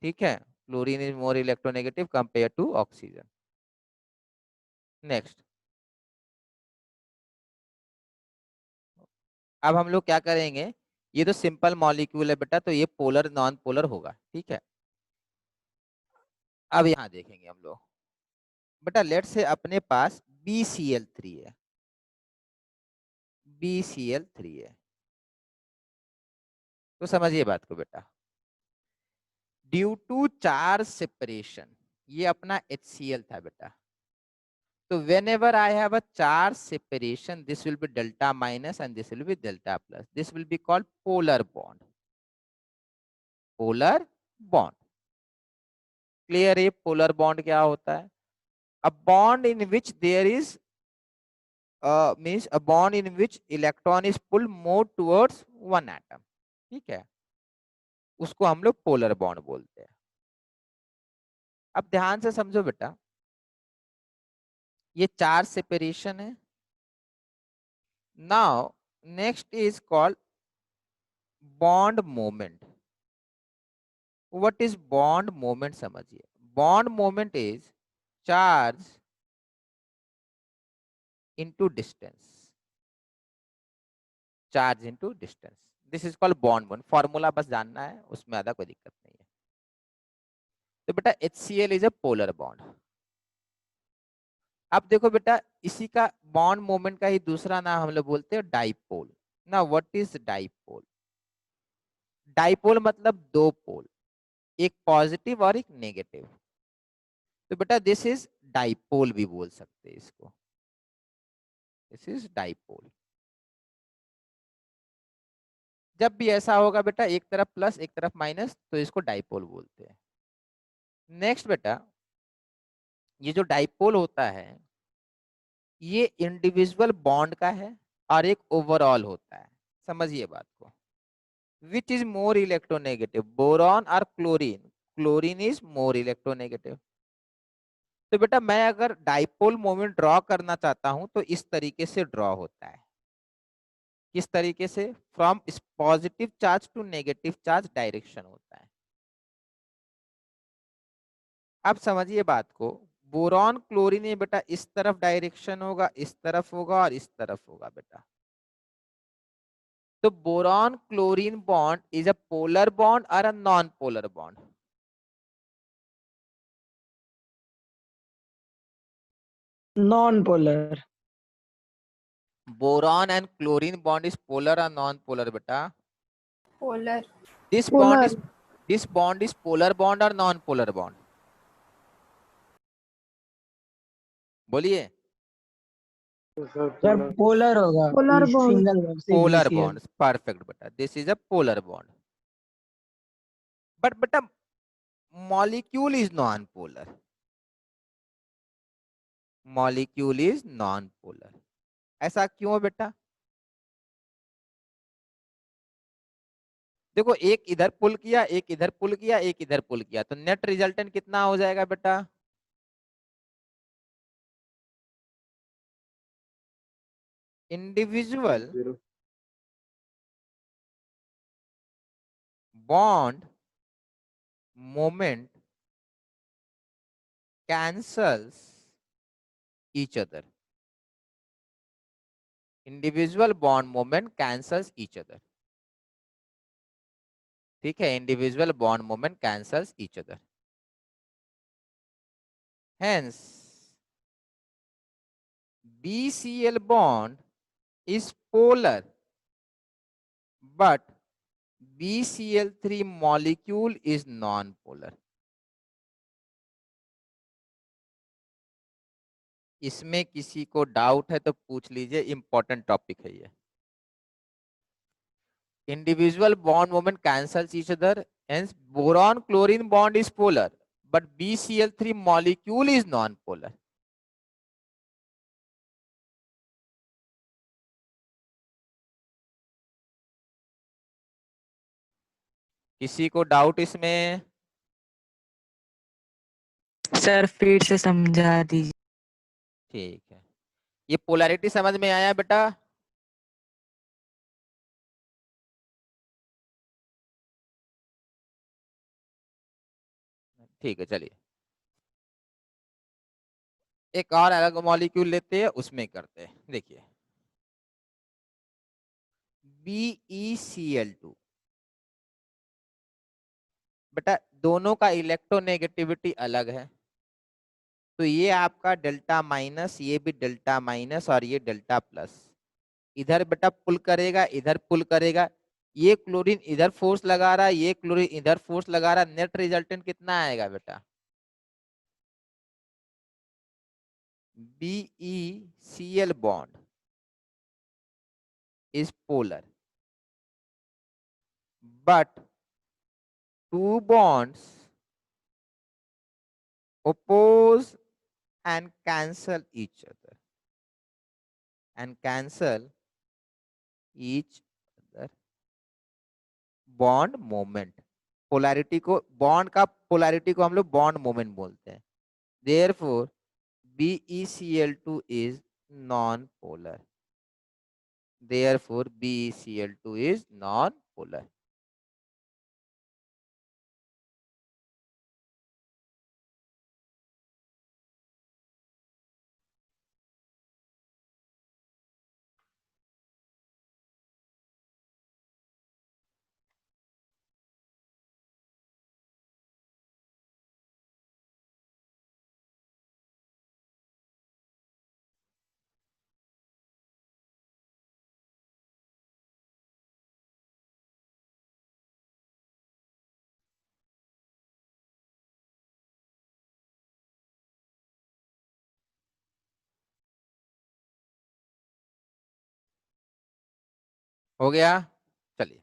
ठीक है। Fluorine is more electronegative compare to oxygen. Next, अब हम लोग क्या करेंगे, ये तो सिंपल मॉलिक्यूल है बेटा, तो ये पोलर नॉन पोलर होगा, ठीक है। अब यहाँ देखेंगे हम लोग बेटा, लेट से अपने पास BCl3 है, BCl3 है। तो समझिए बात को बेटा, ड्यू टू चार्ज सेपरेशन, ये अपना HCl था बेटा। तो whenever I have a charge separation, this will be delta minus and this will be delta plus. This will be called polar bond. Polar bond. Clear है? polar bond क्या होता है? A bond in which there is means a bond in which electron is pulled more towards one atom. ठीक है, उसको हम लोग polar bond बोलते हैं। अब ध्यान से समझो बेटा, ये चार्ज सेपरेशन है। Now next is called bond moment. What is bond moment? समझिए, bond moment is charge into distance, charge into distance. This is called bond moment. Formula बस जानना है, उसमें ज्यादा कोई दिक्कत नहीं है। तो बेटा HCl is a polar bond. अब देखो बेटा, इसी का बॉन्ड मोमेंट का ही दूसरा नाम हम लोग बोलते हैं डाइपोल। ना व्हाट इज डाइपोल? डाइपोल मतलब दो पोल, एक पॉजिटिव और एक नेगेटिव। तो बेटा दिस इज डाइपोल भी बोल सकते हैं इसको, दिस इज डाइपोल। जब भी ऐसा होगा बेटा, एक तरफ प्लस एक तरफ माइनस, तो इसको डाइपोल बोलते हैं। नेक्स्ट बेटा, ये जो डाइपोल होता है, ये इंडिविजुअल बॉन्ड का है और एक ओवरऑल होता है। समझिए बात को, which is more electronegative, boron और chlorine? Chlorine is more electronegative. तो बेटा मैं अगर डाइपोल मोमेंट ड्रॉ करना चाहता हूं, तो इस तरीके से ड्रॉ होता है। किस तरीके से? From positive charge to negative charge direction होता है। अब समझिए बात को, बोरॉन क्लोरीन में बेटा इस तरफ डायरेक्शन होगा, इस तरफ होगा और इस तरफ होगा बेटा। तो boron chlorine bond is a polar bond और a non polar bond? Non polar. Boron and chlorine bond is polar और नॉन पोलर बेटा? Polar. This bond is polar bond और नॉन पोलर बॉन्ड? बोलिए। सर पोलर होगा। Polar bond. Single polar CgCl। Bond, perfect बेटा, this is a polar bond. But बेटा molecule is non polar, molecule is non polar. ऐसा क्यों बेटा? देखो एक इधर पुल किया, एक इधर पुल किया, एक इधर पुल किया, तो नेट रिजल्टेंट कितना हो जाएगा बेटा? Individual bond moment cancels each other, individual bond moment cancels each other, ठीक है, individual bond moment cancels each other, hence BCl bond is polar but BCl3 molecule is non-polar। इसमें किसी को डाउट है तो पूछ लीजिए, इंपॉर्टेंट टॉपिक है ये। Individual bond moment cancels each other, hence boron chlorine bond is polar but BCl3 molecule is non-polar। किसी को डाउट इसमें? सर फिर से समझा दीजिए। ठीक है, ये पोलैरिटी समझ में आया बेटा? ठीक है, चलिए एक और अलग मॉलिक्यूल लेते हैं, उसमें करते हैं। देखिए BeCl2, बेटा दोनों का इलेक्ट्रोनेगेटिविटी अलग है, तो ये आपका डेल्टा माइनस, ये भी डेल्टा माइनस और ये डेल्टा प्लस। इधर बेटा पुल करेगा, इधर पुल करेगा, ये क्लोरीन इधर फोर्स लगा रहा है, ये क्लोरीन इधर फोर्स लगा रहा है, नेट रिजल्टेंट कितना आएगा बेटा? BeCl bond is polar but two bonds oppose and cancel each other and cancel each other bond moment। Polarity को, बॉन्ड का पोलैरिटी को हम लोग बॉन्ड मोमेंट बोलते हैं। therefore BeCl2 is non-polar, therefore BeCl2 is non-polar। हो गया? चलिए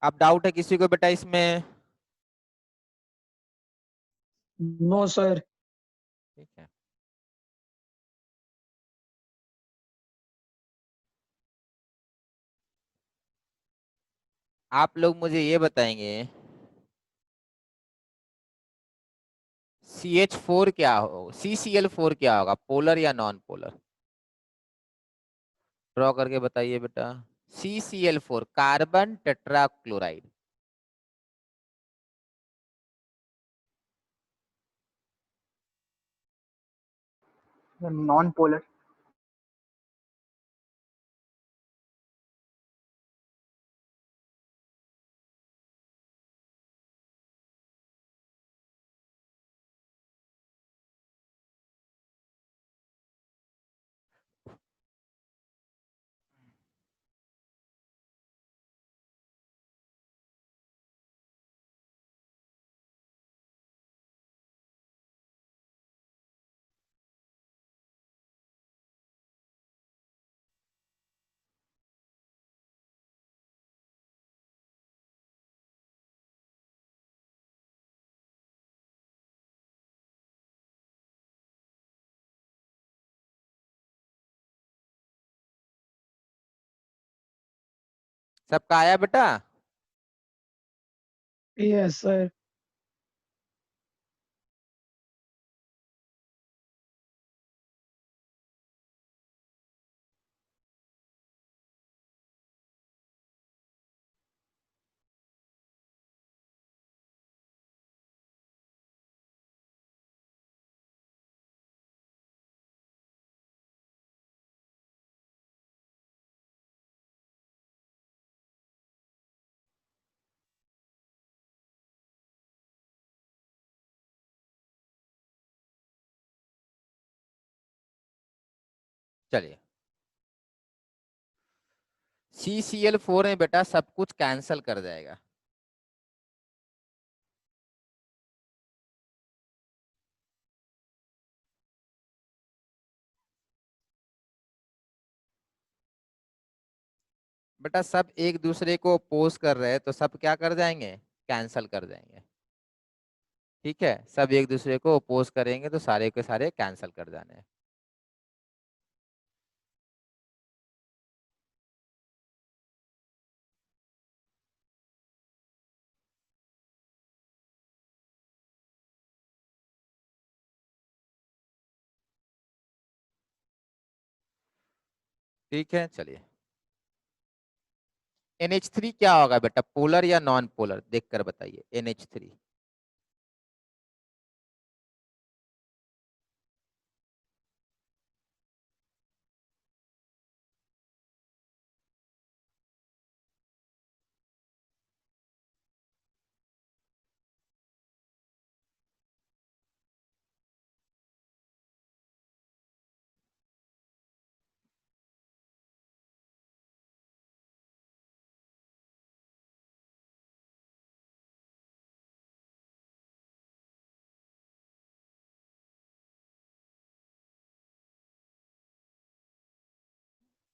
अब डाउट है किसी को बेटा इसमें? No sir. ठीक है, आप लोग मुझे ये बताएंगे CH4 क्या हो, CCl4 क्या होगा, पोलर या नॉन पोलर? ड्रॉ करके बताइए बेटा। CCl4 carbon tetrachloride, non polar. सबका आया बेटा? Yes sir. चलिए, CCl4 में बेटा सब कुछ कैंसल कर जाएगा। बेटा सब एक दूसरे को अपोज कर रहे हैं तो सब क्या कर जाएंगे? कैंसल कर जाएंगे। ठीक है, सब एक दूसरे को अपोज करेंगे तो सारे के सारे कैंसल कर जाने हैं। ठीक है, चलिए NH3 क्या होगा बेटा, पोलर या नॉन पोलर, देखकर बताइए। NH3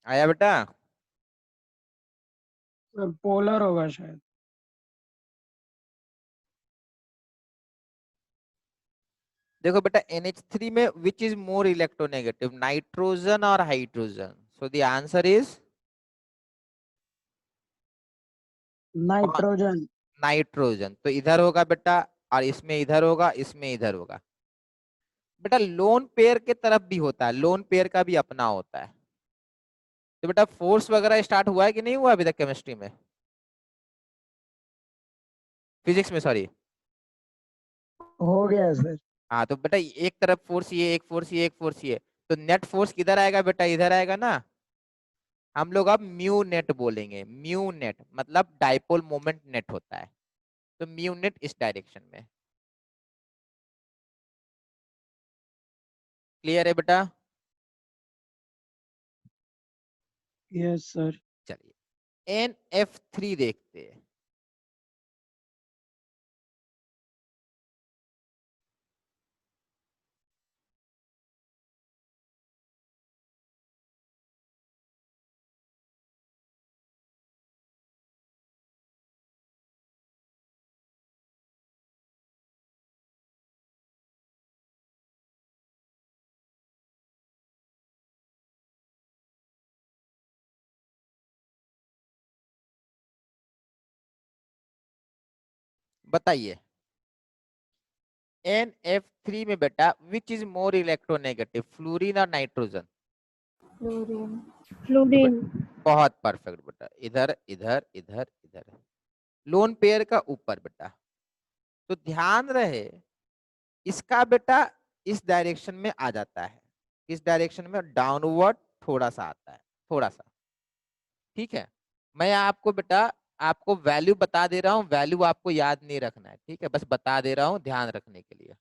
आया बेटा? सर पोलर होगा शायद। देखो बेटा NH3 में which is more electronegative, nitrogen और hydrogen? So the answer is nitrogen. Nitrogen. तो इधर होगा बेटा, और इसमें इधर होगा, इसमें इधर होगा। बेटा लोन पेयर के तरफ भी होता है, लोन पेयर का भी अपना होता है। तो बेटा फोर्स वगैरह स्टार्ट हुआ है कि नहीं हुआ अभी तक केमिस्ट्री में, फिजिक्स में सॉरी? हो गया सर। हाँ तो बेटा एक तरफ फोर्स ये, एक फोर्स ये, एक फोर्स ये, तो नेट फोर्स किधर आएगा बेटा? इधर आएगा ना। हम लोग अब म्यू नेट बोलेंगे। म्यू नेट मतलब डाइपोल मोमेंट नेट होता है, तो म्यू नेट इस डायरेक्शन में। क्लियर है बेटा? Yes sir. चलिए NF3 देखते हैं। बताइए NF3 में बेटा विच इज मोर इलेक्ट्रोनेगेटिव, फ्लोरीन और नाइट्रोजन? फ्लोरीन। फ्लोरीन। बहुत परफेक्ट बेटा, इधर इधर इधर इधर, लोन पेयर का ऊपर बेटा। तो ध्यान रहे इसका बेटा इस डायरेक्शन में आ जाता है, इस डायरेक्शन में डाउनवर्ड थोड़ा सा आता है, थोड़ा सा। ठीक है, मैं आपको बेटा आपको वैल्यू बता दे रहा हूँ, वैल्यू आपको याद नहीं रखना है। ठीक है, बस बता दे रहा हूँ ध्यान रखने के लिए,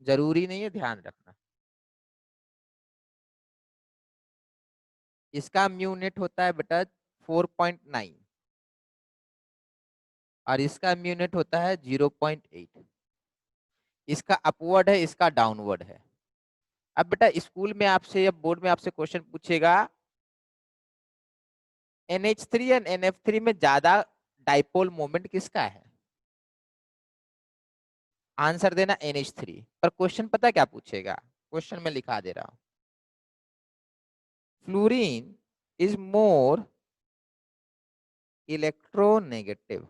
जरूरी नहीं है ध्यान रखना। इसका म्यू नेट होता है बेटा 4.9 और इसका म्यू नेट होता है 0.8। इसका अपवर्ड है, इसका डाउनवर्ड है। अब बेटा स्कूल में आपसे या बोर्ड में आपसे क्वेश्चन पूछेगा NH3 और NF3 में ज्यादा डाइपोल मोमेंट किसका है? आंसर देना NH3। पर क्वेश्चन पता क्या पूछेगा? क्वेश्चन में लिखा दे रहा हूं, fluorine is more electronegative.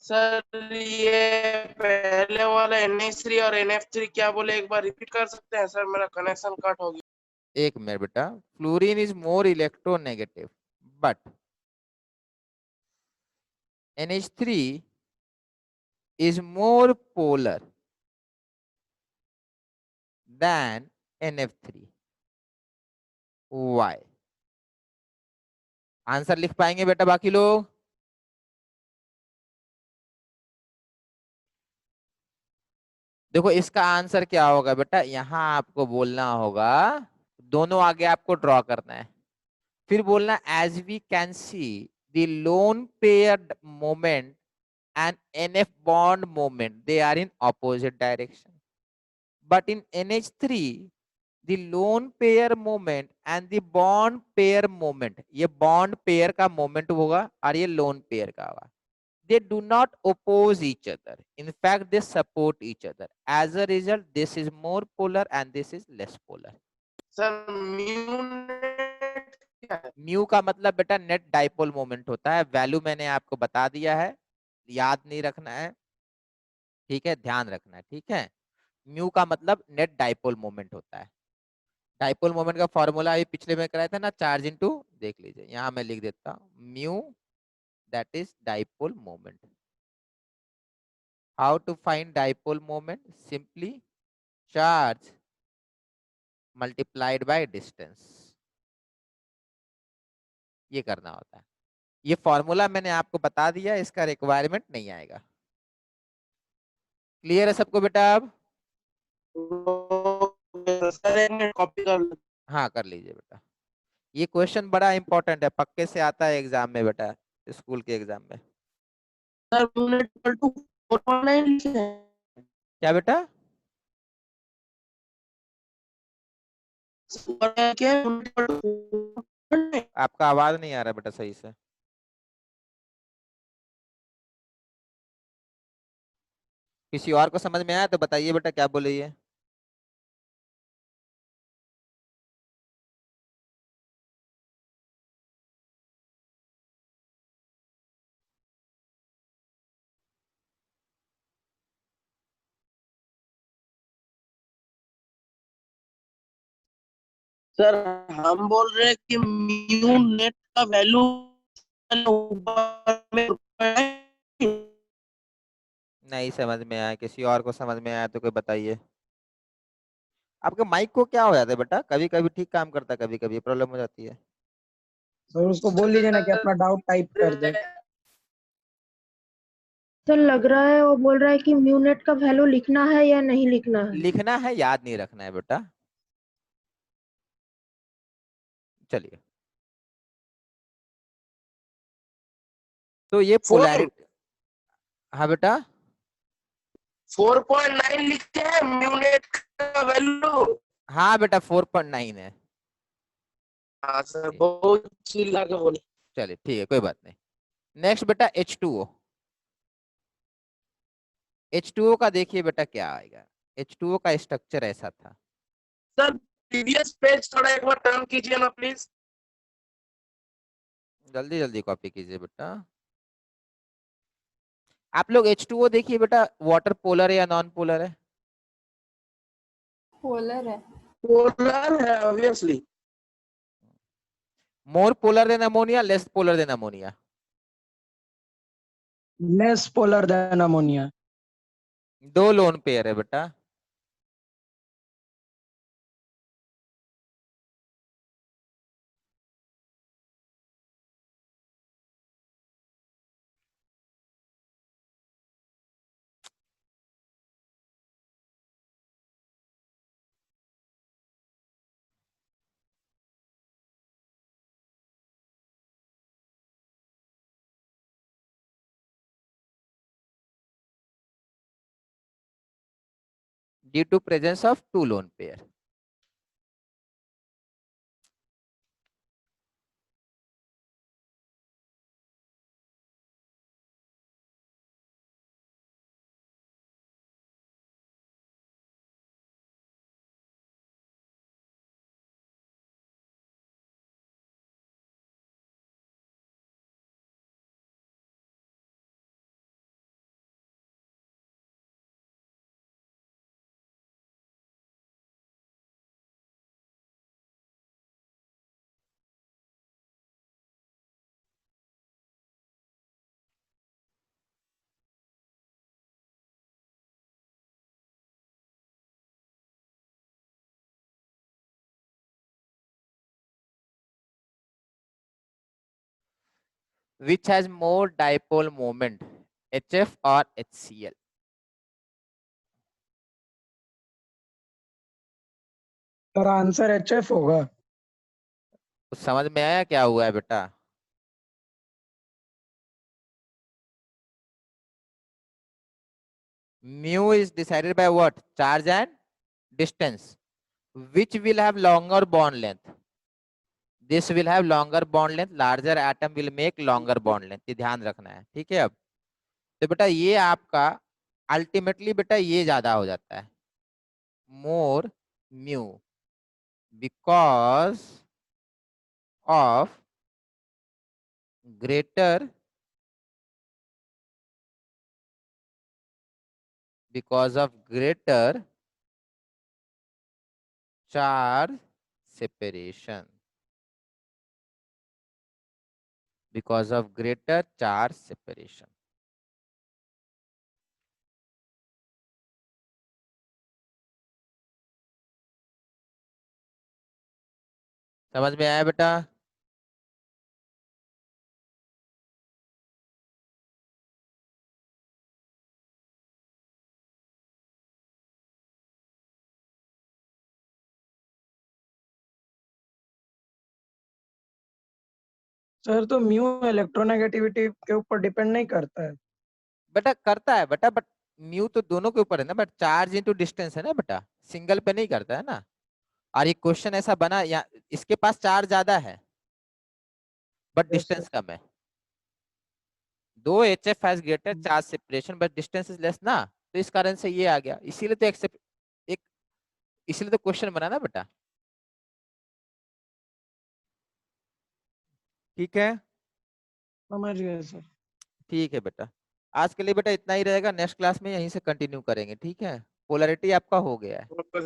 Sir ये पहले वाला NH3 और NF3 क्या बोले, एक बार रिपीट कर सकते हैं सर, मेरा कनेक्शन कट हो गया। एक मिनट बेटा, fluorine is more electronegative but NH3 is more polar than NF3. Why? Answer लिख पाएंगे बेटा बाकी लोग? देखो इसका आंसर क्या होगा बेटा, यहां आपको बोलना होगा, दोनों आगे आपको ड्रॉ करना है, फिर बोलना as we can see the lone pair moment and NF bond moment, they are in opposite direction. But in NH3, the lone pair moment and the bond pair moment, ये bond pair का moment होगा और ये lone pair का होगा. They do not oppose each other. In fact, they support each other. As a result, this is more polar and this is less polar. Sir mu net क्या है? Mu का मतलब बेटा नेट डाइपोल मोमेंट होता है, value मैंने आपको बता दिया है, याद नहीं रखना है, ठीक है, ध्यान रखना है, ठीक है। म्यू का मतलब नेट डाइपोल मोमेंट होता है। डाइपोल मोमेंट का फॉर्मूला ये पिछले में कराया था ना, चार्ज इनटू, देख लीजिए यहां मैं लिख देता हूं, mu that is dipole moment. How to find dipole moment? Simply charge multiplied by distance, ये करना होता है। ये फॉर्मूला मैंने आपको बता दिया, इसका रिक्वायरमेंट नहीं आएगा। क्लियर है सबको बेटा? अब सर एक मिनट कॉपी कर लो। हाँ कर लीजिए बेटा, ये क्वेश्चन बड़ा इंपॉर्टेंट है, पक्के से आता है एग्जाम में बेटा, स्कूल के एग्जाम में। Sir mu net equal to 4.9 लिखे हैं। क्या बेटा? क्या म्यू नेट इक्वल टू 4.9? आपका आवाज नहीं आ रहा बेटा सही से। किसी और को समझ में आया तो बताइए बेटा, क्या बोले ये? सर हम बोल रहे हैं कि म्यू नेट का वैल्यू नहीं समझ में आया, किसी और को समझ में आया तो कोई बताइए। आपके माइक को क्या हो जाता है बेटा, कभी कभी ठीक काम करता है, कभी कभी प्रॉब्लम हो जाती है। तो उसको बोल दीजिए ना कि अपना डाउट टाइप कर दे। सर लग रहा है वो बोल रहा है कि म्यू नेट का वैल्यू लिखना है या नहीं लिखना है। लिखना है, याद नहीं रखना है बेटा। चलिए, तो ये पोलैरिटी, हाँ बेटा 4.9 लिखते हैं म्यू नेट का वैल्यू। हाँ बेटा 4.9 है। हाँ सर बहुत चिल्ला के बोले। चलिए ठीक है, कोई बात नहीं। नेक्स्ट बेटा H2O। H2O का देखिए बेटा क्या आएगा, H2O का स्ट्रक्चर ऐसा था। सर प्रीवियस पेज थोड़ा एक बार टर्न कीजिए ना प्लीज। जल्दी जल्दी कॉपी कीजिए बेटा। आप लोग H2O देखिए बेटा, वाटर पोलर है या नॉन पोलर है? पोलर है। पोलर है obviously. More polar than ammonia, less polar than ammonia? Less polar than ammonia. दो लोन पेयर है बेटा, due to presence of two lone pair. Which has more dipole moment, HF और HCl? Sir answer HF होगा। तो समझ में आया क्या हुआ है बेटा? mu is decided by what? Charge and distance. Which will have longer bond length? This will have longer bond length. Larger atom will make longer bond length. ये ध्यान रखना है, ठीक है। अब तो बेटा ये आपका अल्टीमेटली बेटा ये ज्यादा हो जाता है, more mu, because of greater charge separation, because of greater charge separation. समझ में आया बेटा? सर तो म्यू इलेक्ट्रोनेगेटिविटी के ऊपर डिपेंड नहीं करता है। बेटा करता है बेटा, बट म्यू तो दोनों के ऊपर है ना, बट चार्ज इनटू डिस्टेंस है ना बेटा, सिंगल पे नहीं करता है ना। और ये क्वेश्चन ऐसा बना या इसके पास चार्ज ज्यादा है बट डिस्टेंस कम है। दो HF has greater charge separation but distance is less ना, तो इस कारण से ये आ गया। इसीलिए तो इसीलिए तो क्वेश्चन बना ना बेटा, ठीक है। समझ गए सर। ठीक है बेटा, आज के लिए बेटा इतना ही रहेगा। नेक्स्ट क्लास में यहीं से कंटिन्यू करेंगे, ठीक है। पोलैरिटी आपका हो गया है। ओके